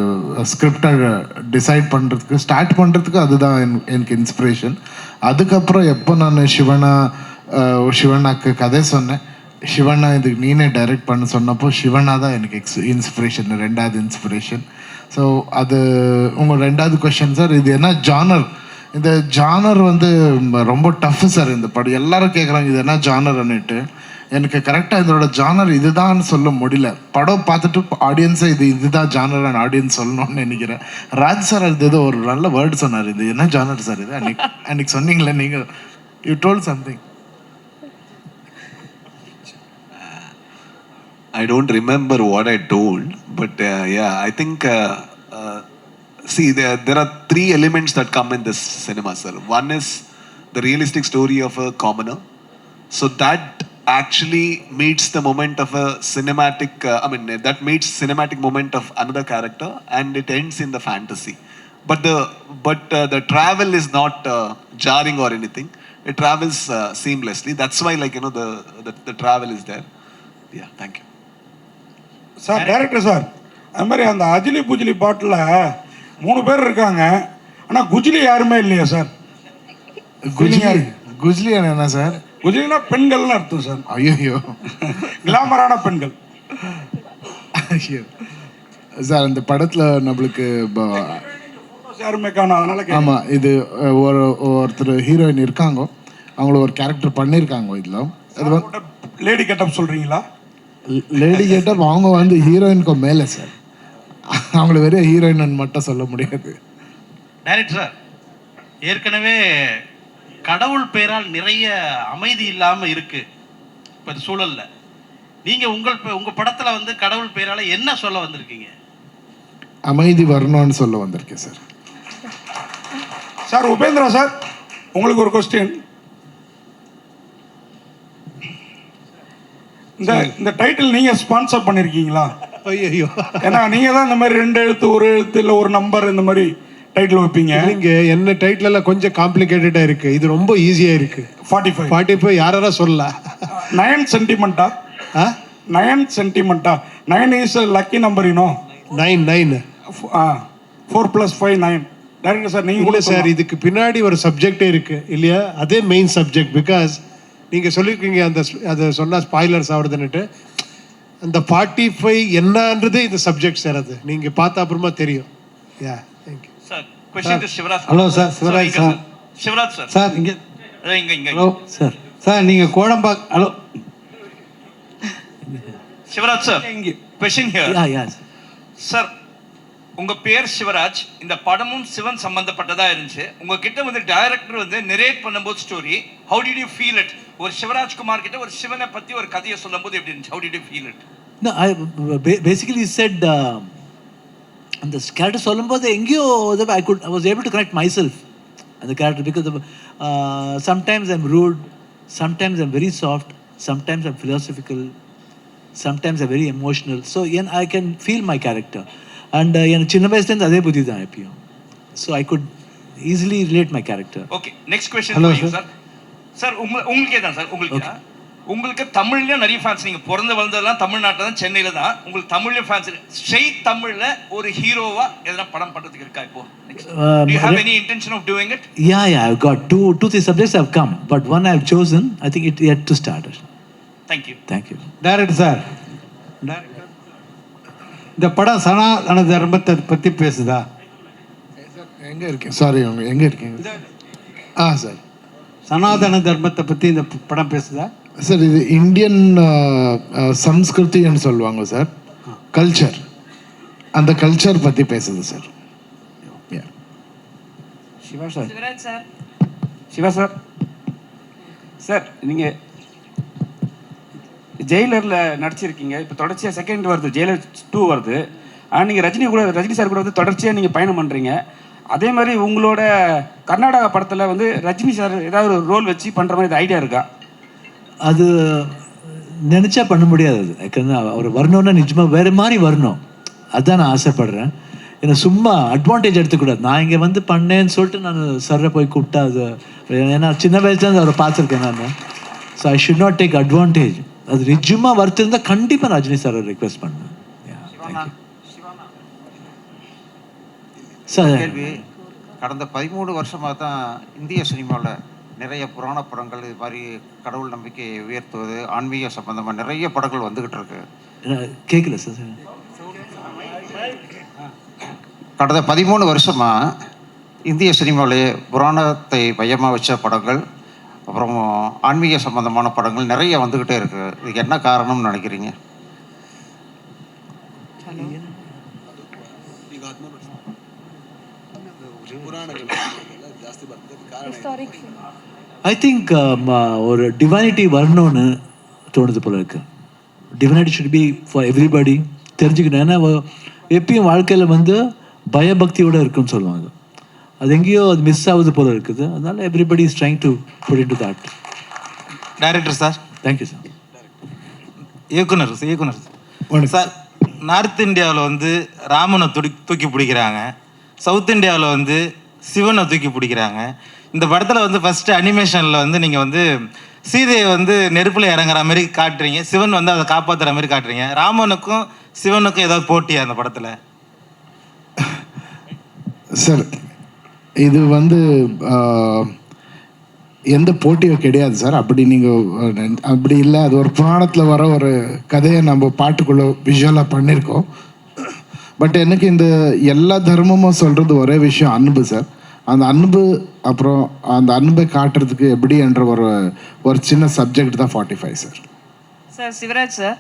ஸ்கிரிப்டை டிசைட் பண்ணுறதுக்கு ஸ்டார்ட் பண்ணுறதுக்கு அதுதான் எனக்கு இன்ஸ்பிரேஷன். அதுக்கப்புறம் எப்போ நான் சிவனாக்கு கதை சொன்னேன், சிவனா இதுக்கு நீனே டைரக்ட் பண்ண சொன்னப்போ சிவனா தான் எனக்கு இன்ஸ்பிரேஷன், ரெண்டாவது இன்ஸ்பிரேஷன். ஸோ அது உங்கள் ரெண்டாவது கொஷின் சார், இது என்ன ஜானர்? இந்த ஜானர் வந்து ரொம்ப டஃப்பு சார். இந்த படம் எல்லாரும் கேட்குறாங்க இது என்ன ஜானர்ன்னுட்டு. எனக்கு கரெக்டாக இதோட ஜானர் இதுதான் சொல்ல முடியல. படம் பார்த்துட்டு ஆடியன்ஸை இதுதான் ஜானர் ஆடியன்ஸ் சொல்லணும்னு நினைக்கிறேன். ராஜ் சார் அது ஏதோ ஒரு நல்ல வேர்டு சொன்னார், இது என்ன ஜானர் சார் இது அன்னைக்கு சொன்னீங்களே நீங்கள், you told something. I don't remember what I told, but yeah, I think see there are three elements that come in this cinema, sir. One is the realistic story of a commoner, so that actually meets the moment of a cinematic that meets cinematic moment of another character, and it ends in the fantasy. But the travel is not jarring or anything. It travels seamlessly. That's why the travel is there. Yeah, thank you. Sir, director sir, அது மாதிரி அந்த அஜிலி புஜிலி பாட்டில் 3 பேர் இருக்காங்க, ஆனால் குஜிலி யாருமே இல்லையா சார்? குஜ்லி என்ன சார்? குஜிலினா பெண்கள்னு அர்த்தம் சார். ஐயோ, கிளாமரான பெண்கள். ஐயோ சார், அந்த படத்தில் நம்மளுக்கு யாருமே காணும், அதனால. ஆமாம், இது ஒருத்தர் ஹீரோயின் இருக்காங்க, அவங்கள ஒரு கேரக்டர் பண்ணியிருக்காங்க இதில். அது வந்து லேடி கெட்டப் சொல்கிறீங்களா? லேடி கெட்டப் அவங்க வந்து ஹீரோயினுக்கு மேலே சார், அவங்கள வெறும் ஹீரோயின் மட்டும் சொல்ல முடியாது. டைரக்டர் சார், ஏற்கனவே கடவுள் பெயரால் நிறைய அமைதி இல்லாமல் இருக்கு இப்போ சூழல்ல. நீங்கள் உங்கள் படத்தில் வந்து கடவுள் பெயரால் என்ன சொல்ல வந்திருக்கீங்க? அமைதி வரணும்னு சொல்ல வந்திருக்கேன் சார். சார், உபேந்திரா சார், உங்களுக்கு ஒரு கொஸ்டின். இந்த டைட்டில் நீங்க ஸ்பான்சர் பண்ணிருக்கீங்களா? ஐயோ, ஏன்னா நீங்க தான் இந்த மாதிரி 2 எழுத்து 1 எழுத்து இல்லை ஒரு நம்பர் இந்த மாதிரி டைட்டில் வைப்பீங்க. நீங்க என்ன டைட்டில் எல்லாம் கொஞ்சம் காம்ப்ளிகேட்டடா இருக்கு, இது ரொம்ப ஈஸியா இருக்கு. 45 யாரா சொல்லலாம். 9 சென்டிமெண்டா? 9 சென்டிமெண்டா? 9 is lucky number, you know. 9 4 + 5 9. Director sir, நீங்க இல்லை சார், இதுக்கு பின்னாடி ஒரு சப்ஜெக்டே இருக்கு இல்லையா? அதே மெயின் சப்ஜெக்ட். பிகாஸ் நீங்கள் சொல்லியிருக்கீங்க அதை சொன்னால் ஸ்பாய்லர்ஸ் ஆகுதுன்னுட்டு. அந்த 45 என்னன்றது இந்த சப்ஜெக்ட் சார், அது நீங்கள் பார்த்த அப்புறமா தெரியும். Yeah, thank you sir. Question to Sivaraj. Hello sir, Shivraj sir. Shivraj sir. Sir இங்கே இங்கே. Hello sir. சார் நீங்கள் Kodambakkam. Hello Sivaraj sir, question here. Yeah sir, உங்கள் பேர் சிவராஜ், இந்த படமும் சிவன் சம்பந்தப்பட்டதாக இருந்துச்சு. உங்ககிட்ட வந்து டைரக்டர் வந்து நெரேட் பண்ணும்போது story, how did you feel it? ஒரு சிவராஜ்குமார் கிட்ட ஒரு சிவனை பற்றி ஒரு கதையை சொல்லும்போது எப்படி இருந்துச்சு? How did you feel it? No, I basically said அந்த கேரக்டர் சொல்லும்போது எங்கேயோ I was able to connect myself and the character, because sometimes I'm rude, sometimes I'm very soft, sometimes I'm philosophical, sometimes I'm very emotional. So I can feel my character. And எனக்கு சின்ன வயசுலேருந்து அதே புத்தி தான் எப்பயும். So I could easily relate my character. Okay, next question for you, sir. Sir உங்களுக்கே தான் சார், உங்களுக்கு தமிழ்லயும் நிறைய ஃபேன்ஸ். நீங்க பிறந்து வளர்ந்ததெல்லாம் தமிழ்நாட்டில் தான், சென்னையில தான். உங்களுக்கு தமிழ்லயும் ஃபேன்ஸ். ஸ்ட்ரெயிட் தமிழ்ல ஒரு ஹீரோவா எதனா படம் பண்றதுக்கு இருக்கா இப்போ? Do you have any intention of doing it? Yeah, I've got two, three subjects have come, but one I've chosen. I think it yet to start. Thank you. Thank you. Director sir, இந்த படம் சனாதன தர்மத்தை பற்றி பேசுதா? எங்கே இருக்கேன்? சாரி, அவங்க எங்கே இருக்கீங்க? சார், சனாதன தர்மத்தை பற்றி இந்த படம் பேசுதா? சார், இது இந்தியன் சம்ஸ்கிருதின்னு சொல்லுவாங்க சார், கல்ச்சர். அந்த கல்ச்சர் பற்றி பேசுது sir. Shiva sir, Shivraj sir, Shiva sir, sir நீங்கள் ஜெயிலரில் நடிச்சிருக்கீங்க. இப்போ தொடர்ச்சியாக செகண்ட் வருது, ஜெயிலர் 2 வருது. ஆனால் நீங்கள் ரஜினி சார் கூட வந்து தொடர்ச்சியாக நீங்கள் பயணம் பண்ணுறீங்க. அதே மாதிரி உங்களோட கர்நாடகா படத்தில் வந்து ரஜினி சார் ஏதாவது ஒரு ரோல் வச்சு பண்ணுற மாதிரி ஐடியா இருக்கா? அது நினச்சா பண்ண முடியாது. அது யாக்கன்னா அவர் வரணுன்னா நிஜமாக வேறு மாதிரி வரணும். அதுதான் நான் ஆசைப்படுறேன். ஏன்னா சும்மா அட்வான்டேஜ் எடுத்துக்கூடாது. நான் இங்கே வந்து பண்ணேன்னு சொல்லிட்டு நான் சர்ரை போய் கூப்பிட்டா அது, ஏன்னா சின்ன வயசுலேருந்து அவரை பார்த்துருக்கேன் நான். So I should not take advantage. அது நிஜமாக வருத்திருந்தால் கண்டிப்பாக நான் ரஜினி சாரை ரிக்வெஸ்ட் பண்ணேன். சார், கடந்த 13 வருஷமாக தான் இந்திய சினிமாவில் நிறைய புராண படங்கள், இது மாதிரி கடவுள் நம்பிக்கையை உயர்த்துவது, ஆன்மீக சம்பந்தமாக நிறைய படங்கள் வந்துக்கிட்டு இருக்கு. கேட்கல சார். கடந்த 13 வருஷமாக இந்திய சினிமாவிலே புராணத்தை மையமாக வச்ச படங்கள், அப்புறம் ஆன்மீக சம்பந்தமான படங்கள் நிறைய வந்துக்கிட்டே இருக்கு. இதுக்கு என்ன காரணம்னு நினைக்கிறீங்க? ஐ திங்க் ஒரு டிவைனிட்டி வரணும்னு தோணுது போல இருக்கு. Divinity should be for everybody தெரிஞ்சுக்கணும். ஏன்னா எப்பயும் வாழ்க்கையில் வந்து பயபக்தியோடு இருக்குன்னு சொல்லுவாங்க. அது எங்கேயோ அது மிஸ் ஆகுது போல இருக்குது. அதனால everybody is trying to put into that. Director sir, thank you sir. இயக்குனர் சார், நார்த் இந்தியாவில் வந்து ராமனை தூக்கி பிடிக்கிறாங்க, சவுத் இந்தியாவில் வந்து சிவனை தூக்கி பிடிக்கிறாங்க. இந்த படத்தில் வந்து ஃபஸ்ட்டு அனிமேஷனில் வந்து நீங்கள் வந்து சீதையை வந்து நெருப்பில் இறங்குற மாதிரி காட்டுறீங்க, சிவன் வந்து அதை காப்பாற்றுற மாதிரி காட்டுறீங்க. ராமனுக்கும் சிவனுக்கும் ஏதாவது போட்டியா அந்த படத்தில்? சார், இது வந்து எந்த போட்டியும் கிடையாது சார். அப்படி நீங்கள் அப்படி இல்லை, அது ஒரு புராணத்தில் வர ஒரு கதையை நம்ம பாட்டுக்குள்ளே விஷுவலாக பண்ணியிருக்கோம். பட் எனக்கு இந்த எல்லா தர்மமும் சொல்கிறது ஒரே விஷயம், அன்பு சார். அந்த அன்பு, அப்புறம் அந்த அன்பை காட்டுறதுக்கு எப்படி என்ற ஒரு சின்ன சப்ஜெக்ட் தான் 45 sir. Sir Shivraj sir,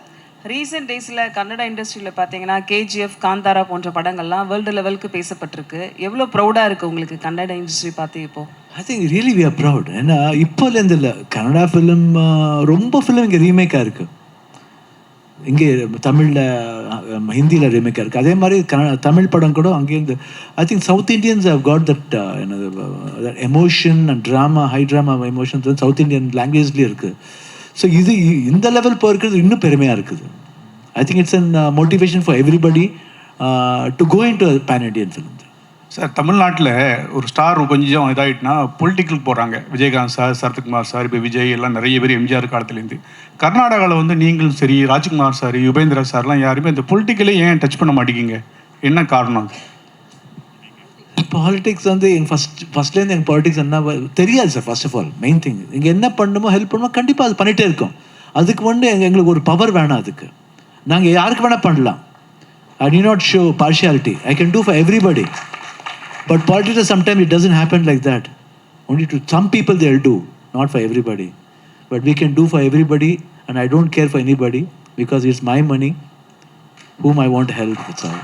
recent டேஸில் கன்னட இண்டஸ்ட்ரியில் பார்த்தீங்கன்னா KGF, காந்தாரா போன்ற படங்கள்லாம் வேர்ல்டு லெவலுக்கு பேசப்பட்டிருக்கு. எவ்வளோ ப்ரௌடாக இருக்குது உங்களுக்கு கன்னட இண்டஸ்ட்ரி பார்த்து இப்போ? I think really we are proud. ஏன்னா இப்போலேருந்து இல்லை, கன்னடா ஃபிலிம் ரொம்ப ஃபிலிம் இங்கே ரீமேக்காக இருக்குது. இங்கே தமிழில், ஹிந்தியில் ரீமேக்காக இருக்குது. அதே மாதிரி தமிழ் படம் கூட அங்கேருந்து. I think south Indians have got that என்னது emotion and drama, high drama emotions வந்து சவுத் இண்டியன் லாங்குவேஜ்லேயும் இருக்குது. ஸோ இது இந்த லெவல் போயிருக்கிறது இன்னும் பெருமையாக இருக்குது. I think it's an motivation for everybody to go into pan Indian film. Sir, தமிழ்நாட்டில் ஒரு ஸ்டார் கொஞ்சம் இதாகிட்டுனா பொலிட்டிக்கல் போகிறாங்க. விஜயகாந்த் சார், சரத்குமார் சார், இப்போ விஜய் எல்லாம் நிறைய பேர் எம்ஜிஆர் காலத்துலேருந்து. கர்நாடகாவில் வந்து நீங்களும் சரி, ராஜ்குமார் சார், யுபேந்திரா சார்லாம் யாருமே இந்த பொலிட்டிக்கலே ஏன் டச் பண்ண மாட்டேங்கிங்க? என்ன காரணம்? பாலிடிக்ஸ் வந்து ஃபஸ்ட்லேருந்து எங்கள் பாலிடிக்ஸ் என்ன தெரியாது sir. First of all main thing, இங்கே என்ன பண்ணணுமோ ஹெல்ப் பண்ணுமோ கண்டிப்பாக அது பண்ணிகிட்டே இருக்கோம். அதுக்கு வந்து எங்களுக்கு ஒரு பவர் வேணாம். அதுக்கு நாங்கள் யாருக்கு வேணால் பண்ணலாம். I do not show partiality. I can do for everybody. But politics sometimes it doesn't happen like that. Only to some people they'll do, not for everybody. But we can do for everybody, and I don't care for anybody because it's my money, whom I want to help. That's all.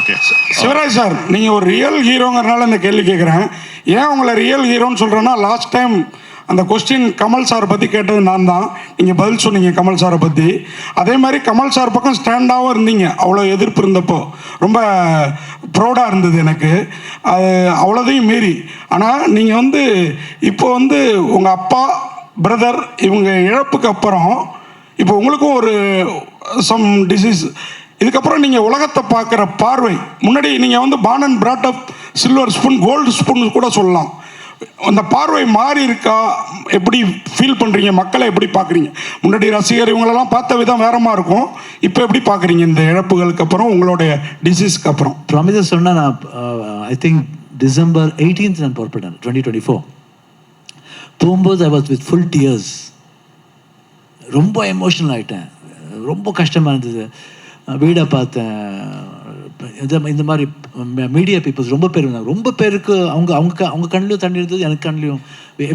Okay. Shivaraj sir, நீங்கள் ஒரு ரியல் ஹீரோங்கிறனால இந்த கேள்வி கேட்குறேன். ஏன் உங்களை ரியல் ஹீரோன்னு சொல்கிறேன்னா, லாஸ்ட் டைம் அந்த கொஸ்டின் கமல் சாரை பற்றி கேட்டது நான் தான். நீங்கள் பதில் சொன்னீங்க கமல் சாரை பற்றி. அதே மாதிரி கமல் சார் பக்கம் ஸ்டாண்டாகவும் இருந்தீங்க. அவ்வளோ எதிர்ப்பு இருந்தப்போ ரொம்ப ப்ரௌடாக இருந்தது எனக்கு. அது அவ்வளோதையும் மீறி. ஆனால் நீங்கள் வந்து இப்போ வந்து உங்கள் அப்பா, பிரதர் இவங்க இழப்புக்கு அப்புறம் இப்போ உங்களுக்கும் ஒரு சம் டிசீஸ். இதுக்கப்புறம் நீங்கள் உலகத்தை பார்க்குற பார்வை, முன்னாடி நீங்கள் வந்து born and brought up silver spoon, gold spoon கூட சொல்லலாம். அந்த பார்வை மாறி இருக்கா? எப்படி ஃபீல் பண்ணுறீங்க? மக்களை எப்படி பார்க்குறீங்க? முன்னாடி ரசிகர் இவங்களெல்லாம் பார்த்த விதம் வேறமாக இருக்கும். இப்போ எப்படி பார்க்குறீங்க இந்த இழப்புகளுக்கு அப்புறம், உங்களுடைய டிசீஸ்க்கு அப்புறம்? ப்ராமிஸாக சொன்னால் நான் ஐ திங்க் December 18th நான் புறப்பட்டேன் 2024. போகும்போது I was with full tears. ரொம்ப எமோஷனல் ஆகிட்டேன். ரொம்ப கஷ்டமாக இருந்தது. வீடை பார்த்தேன். இந்த மாதிரி மீடியா பீப்புள்ஸ் ரொம்ப பேர் இருந்தாங்க. ரொம்ப பேருக்கு அவங்க கண்ணிலையும் தண்ணி இருந்தது, எனக்கு கண்ணிலையும்.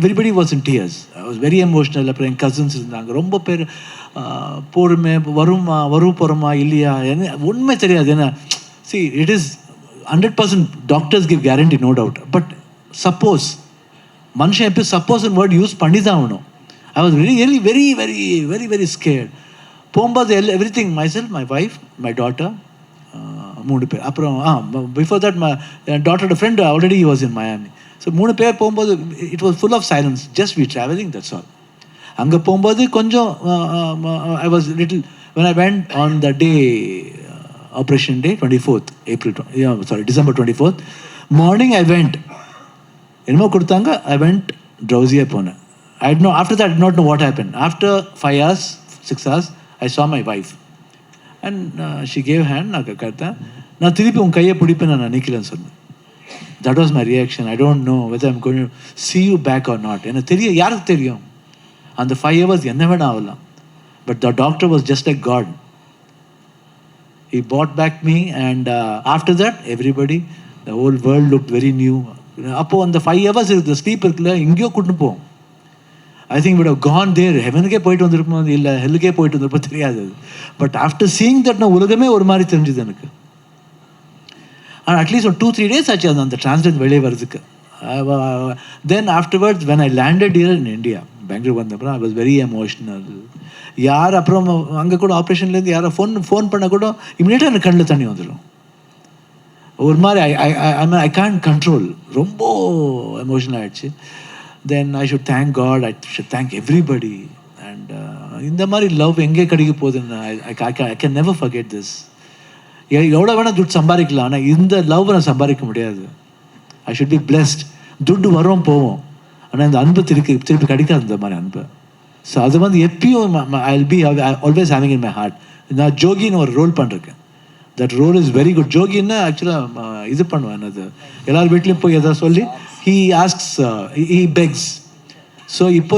Everybody was in tears. I was very emotional. அப்புறம் என் கசின்ஸ் இருந்தாங்க. ரொம்ப பேர் போருமே வரும் போகிறோமா இல்லையா என்ன உண்மை தெரியாது. ஏன்னா see it is 100% doctors give guarantee, no doubt. But suppose மனுஷன் எப்போ சப்போஸ் வேர்ட் யூஸ் பண்ணி தான் ஆகணும். I was very very very very very scared. போகும்போது everything myself, my wife, my daughter, 3 பேர். அப்புறம் பிஃபோர் தட் மை டாட்டரோட friend already was in Miami. So 3 பேர் போகும்போது it was full of silence. Just we travelling, that's all. அங்கே போகும்போது கொஞ்சம் I was little when I went on the day operation day 24th December 24th morning I went, என்னமோ கொடுத்தாங்க. I went drowsy போனேன். I did not, after that I did not know what happened. After 5 hours 6 hours I saw my wife and she gave hand. நான் கேட்டேன், நான் திருப்பி உன் கையை பிடிப்பேன் நான் நினைக்கலன்னு சொன்னேன். That was my reaction. I don't know whether I'm going to see you back or not. எனக்கு தெரியும், யாருக்கு தெரியும் அந்த 5 hours என்ன வேணா ஆகலாம். But the doctor was just like God. He brought back me and after that everybody, the whole world looked very new. அப்போ அந்த 5 hours இருக்குது ஸ்லீப் இருக்குல்ல, எங்கேயோ கூட்டு போவோம். I think would have gone there, ஹெவனுக்கே போயிட்டு வந்திருப்போம், இல்லை ஹெல்லுக்கே போயிட்டு வந்திருப்போம், தெரியாது. பட் ஆஃப்டர் சீயிங் தட் நான் உலகமே ஒரு மாதிரி தெரிஞ்சுது எனக்கு. ஆனால் அட்லீஸ்ட் ஒரு 2-3 days ஆச்சு அந்த டிரான்ஸ்லேட் வெளியே வர்றதுக்கு. Then afterwards when I landed here in India, Bangalore வந்தப்பறம் ஐ வாஸ் வெரி எமோஷ்னல். யார் அப்புறம் அங்கே கூட ஆப்ரேஷன்லேருந்து யாரை ஃபோன் பண்ண கூட இமீடியட்டாக எனக்கு கண்ணில் தண்ணி வந்துடும். ஒரு மாதிரி ஐ கான்ட் கண்ட்ரோல். ரொம்ப எமோஷனல் ஆகிடுச்சு. Then I should thank God, I should thank everybody. And இந்த மாதிரி லவ் எங்கே கிடைக்க போகுதுன்னு I can never forget this. எவ்வளோ வேணால் துட்டு சம்பாதிக்கலாம், ஆனால் இந்த லவ் நான் சம்பாதிக்க முடியாது. ஐ ஷுட் பி பிளெஸ்ட். துட்டு வரும் போவோம், ஆனால் இந்த அன்பு திருப்பி கிடைக்காது இந்த மாதிரி அன்பு. ஸோ அது வந்து எப்பயும் I will be always having in my heart. நான் ஜோகின்னு ஒரு ரோல் பண்ணிருக்கேன். That role is very good. ஜோகின்னா ஆக்சுவலாக இது பண்ணுவேன், அது எல்லார் வீட்லேயும் போய் எதாவது சொல்லி he asks, he begs. So இப்போ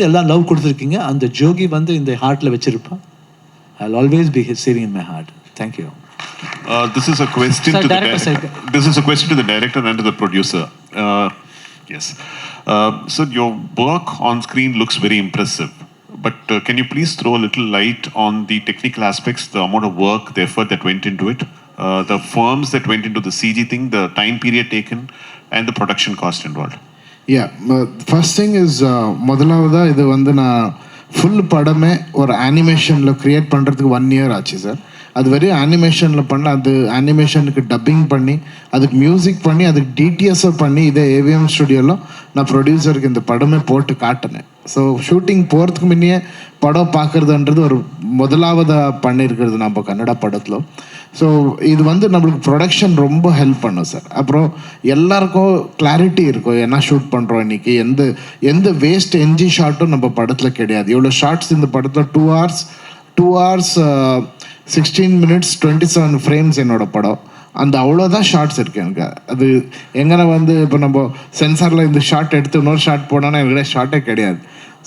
எல்லாம் லவ் கொடுத்துருக்கீங்க, அந்த ஜோகி வந்து இந்த ஹார்ட்டில் வச்சுருப்பான். I will always be saving in my heart. Thank you. This is a question to this is a question to the director and to the producer. Yes. So your work on screen looks very impressive, but can you please throw a little light on the technical aspects, the amount of work, the effort that went into it, the firms that went into the CG thing, the time period taken, and the production cost involved? Yeah, first thing is முதலாவதா இது வந்து நான் ஃபுல் படமே ஒரு அனிமேஷனில் க்ரியேட் பண்ணுறதுக்கு 1 year ஆச்சு சார். அது வெறும் அனிமேஷனில் பண்ண, அது அனிமேஷனுக்கு டப்பிங் பண்ணி, அதுக்கு மியூசிக் பண்ணி, அதுக்கு டிடிஎஸ்ஸை பண்ணி, இதே ஏவிஎம் ஸ்டுடியோவில் நான் ப்ரொடியூசருக்கு இந்த படமே போட்டு காட்டினேன். ஸோ ஷூட்டிங் போகிறதுக்கு முன்னே படம் பார்க்குறதுன்றது ஒரு முதலாவதாக பண்ணியிருக்கிறது நம்ம கன்னடா படத்தில். ஸோ இது வந்து நம்மளுக்கு ப்ரொடக்ஷன் ரொம்ப ஹெல்ப் பண்ணும் சார். அப்புறம் எல்லாருக்கும் கிளாரிட்டி இருக்கும், என்ன ஷூட் பண்ணுறோம் இன்றைக்கி, எந்த வேஸ்ட் என்ஜி ஷாட்டும் நம்ம படத்தில் கிடையாது. இவ்வளோ ஷார்ட்ஸ் இந்த படத்தில் 2 hours 16 minutes 27 frames என்னோட படம். அந்த அவ்வளோதான் ஷார்ட்ஸ் இருக்குது எனக்கு. அது எங்கே வந்து இப்போ நம்ம சென்சாரில் இந்த ஷார்ட் எடுத்து இன்னொரு ஷார்ட் போனோன்னா என்கிட்ட ஷார்ட்டே கிடையாது.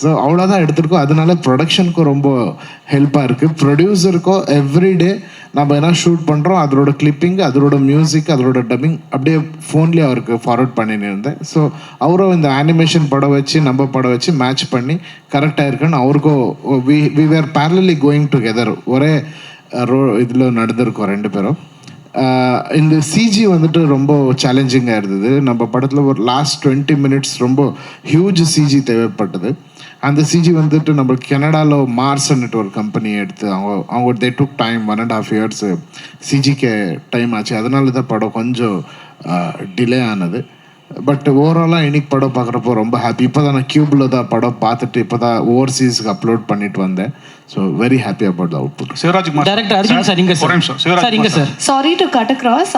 ஸோ அவ்வளோதான் எடுத்துருக்கோம். அதனால ப்ரொடக்ஷனுக்கும் ரொம்ப ஹெல்ப்பாக இருக்குது. ப்ரொடியூசருக்கும் எவ்ரிடே நம்ம என்ன ஷூட் பண்ணுறோம் அதோட கிளிப்பிங், அதோட மியூசிக், அதோட டப்பிங் அப்படியே ஃபோன்லேயே அவருக்கு ஃபார்வர்ட் பண்ணின்னு இருந்தேன். ஸோ அவரும் இந்த அனிமேஷன் படம் வச்சு நம்ம படம் வச்சு மேட்ச் பண்ணி கரெக்டாக இருக்குன்னு அவருக்கும் we were parallelly going together. ஒரே இதில் நடந்திருக்கோம் 2 பேரும். இந்த சிஜி வந்துட்டு ரொம்ப சேலஞ்சிங்காக இருந்தது. நம்ம படத்தில் ஒரு லாஸ்ட் 20 minutes ரொம்ப ஹியூஜ் சிஜி தேவைப்பட்டது. அந்த சிஜி வந்துட்டு நம்ம கனடாவில் மார்ஸ்ன்னுட்டு ஒரு கம்பெனி எடுத்து அவங்க தே டுக் டைம் 1.5 years சிஜிக்கு டைம் ஆச்சு. அதனால தான் படம் கொஞ்சம் டிலே ஆனது. பட் ஓவராலாக இன்னைக்கு படம் பார்க்குறப்போ ரொம்ப ஹாப்பி. இப்போ தான் நான் கியூபில் தான் படம் பார்த்துட்டு இப்போ தான் ஓவர்சீஸ்க்கு அப்லோட் பண்ணிட்டு வந்தேன். So very happy about the output. Director Arjun sir இங்க sorry to cut across.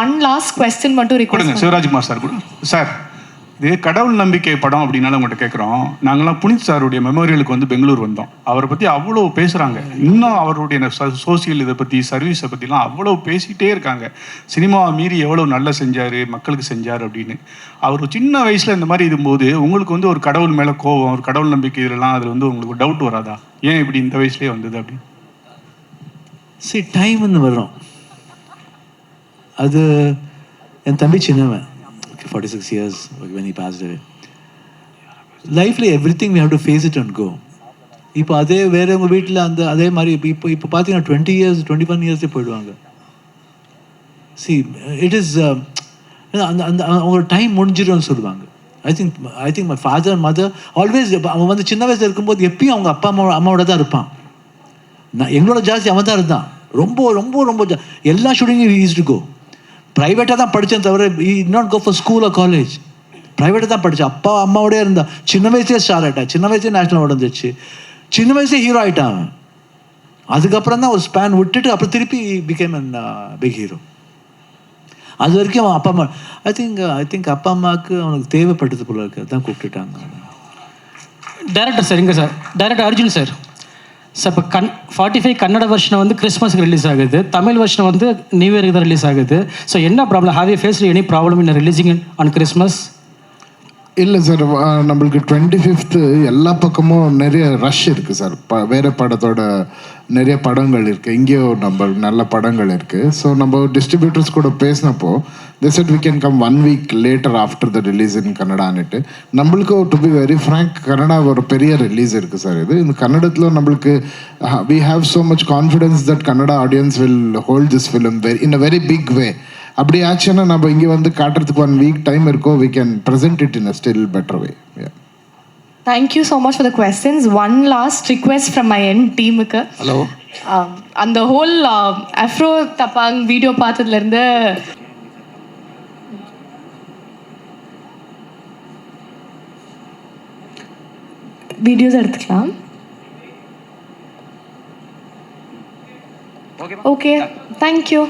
One last question மட்டும் ரிக்வெஸ்ட் கொடுங்க. சிவராஜ்குமார் சார் கொடுங்க சார். இது கடவுள் நம்பிக்கை படம் அப்படின்னால உங்கள்கிட்ட கேட்குறோம். நாங்கள்லாம் புனித் சாருடைய மெமோரியலுக்கு வந்து பெங்களூர் வந்தோம். அவரை பற்றி அவ்வளோ பேசுகிறாங்க. இன்னும் அவருடைய சோசியல் இதை பற்றி, சர்வீஸை பற்றிலாம் அவ்வளோ பேசிகிட்டே இருக்காங்க. சினிமாவை மீறி எவ்வளோ நல்லா செஞ்சார், மக்களுக்கு செஞ்சார் அப்படின்னு. அவர் சின்ன வயசில் இந்த மாதிரி இருக்கும்போது உங்களுக்கு வந்து ஒரு கடவுள் மேலே கோபம், ஒரு கடவுள் நம்பிக்கை இதெல்லாம் அதில் வந்து உங்களுக்கு டவுட் வராதா? ஏன் இப்படி இந்த வயசுலேயே வந்தது அப்படின்னு? சரி, டைம்னு வர்றோம். அது என் தம்பி சின்னவன், 46 years when he passed away. லைஃப்ல everything we have to face it and go. இப்போ அதே வேற உங்கள் வீட்டில் அதே மாதிரி இப்போ பார்த்தீங்கன்னா 20 years 21 years போயிடுவாங்க. சி இட் இஸ் அந்த அந்த அவங்களோட டைம் முடிஞ்சிடும்னு சொல்லுவாங்க. I think my father mother always, அவன் வந்து சின்ன வயசில் இருக்கும்போது எப்பயும் அவங்க அப்பா அம்மாவோட தான் இருப்பான். எங்களோட ஜாஸ்தி அவன் தான் இருந்தான். ரொம்ப ரொம்ப ரொம்ப எல்லா ஷூட்டிங்கும் ஈஸ் டு கோ. ப்ரைவேட்டாக தான் படித்தேன் தவிர not go for school or college. ப்ரைவேட்டாக தான் படித்தேன். அப்பா அம்மாவோடய இருந்தான். சின்ன வயசுலேயே ஸ்டார் ஆகிட்டான். சின்ன வயசுலேயே நேஷனல் அவார்டு வந்துச்சு. சின்ன வயசுலேயே ஹீரோ ஆகிட்டான் அவன். அதுக்கப்புறம் தான் ஒரு ஸ்பேன் விட்டுட்டு அப்புறம் திருப்பி பிகேம் அன் பிக் ஹீரோ. அது வரைக்கும் அவன் அப்பா அம்மா ஐ திங்க் அப்பா அம்மாவுக்கு அவனுக்கு தேவைப்பட்டது போல இருக்கு, அதான் கூப்பிட்டுட்டாங்க. டேரக்டர் சார், இங்கே sir director Arjun sir. Sir இப்போ 45 கன்னட வெர்ஷனை வந்து கிறிஸ்மஸ்க்கு ரிலீஸ் ஆகுது, தமிழ் வெர்ஷன் வந்து நியூ இயருக்கு தான் ரிலீஸ் ஆகுது. ஸோ என்ன problem? Have you faced any problem in releasing on Christmas? இல்லை சார், நம்மளுக்கு 25th எல்லா பக்கமும் நிறைய ரஷ் இருக்குது சார். வேறு படத்தோட நிறைய படங்கள் இருக்குது, இங்கேயும் நம்ம நல்ல படங்கள் இருக்குது. ஸோ நம்ம டிஸ்ட்ரிபியூட்டர்ஸ் கூட பேசினப்போ they said we can come 1 week later after the release in கன்னடான்னுட்டு. நம்மளுக்கு to be very frank, Kannada ஒரு பெரிய ரிலீஸ் இருக்குது சார். இந்த கன்னடத்தில் நம்மளுக்கு we have so much confidence that Kannada audience will hold this film in a very big way. அப்படி ஆச்சுன்னா நம்ம இங்கே வந்து காட்டுறதுக்கு 1 week டைம் இருக்கோ, we can present it in a still better way. Yeah. Thank you so much for the questions. One last request from my end டீமுக்கு. ஹலோ, அந்த ஹோல் அஃப்ரோ தப்பாங் வீடியோ பார்த்ததுலேருந்து வீடியோஸ் எடுத்துக்கலாம். Okay, thank you.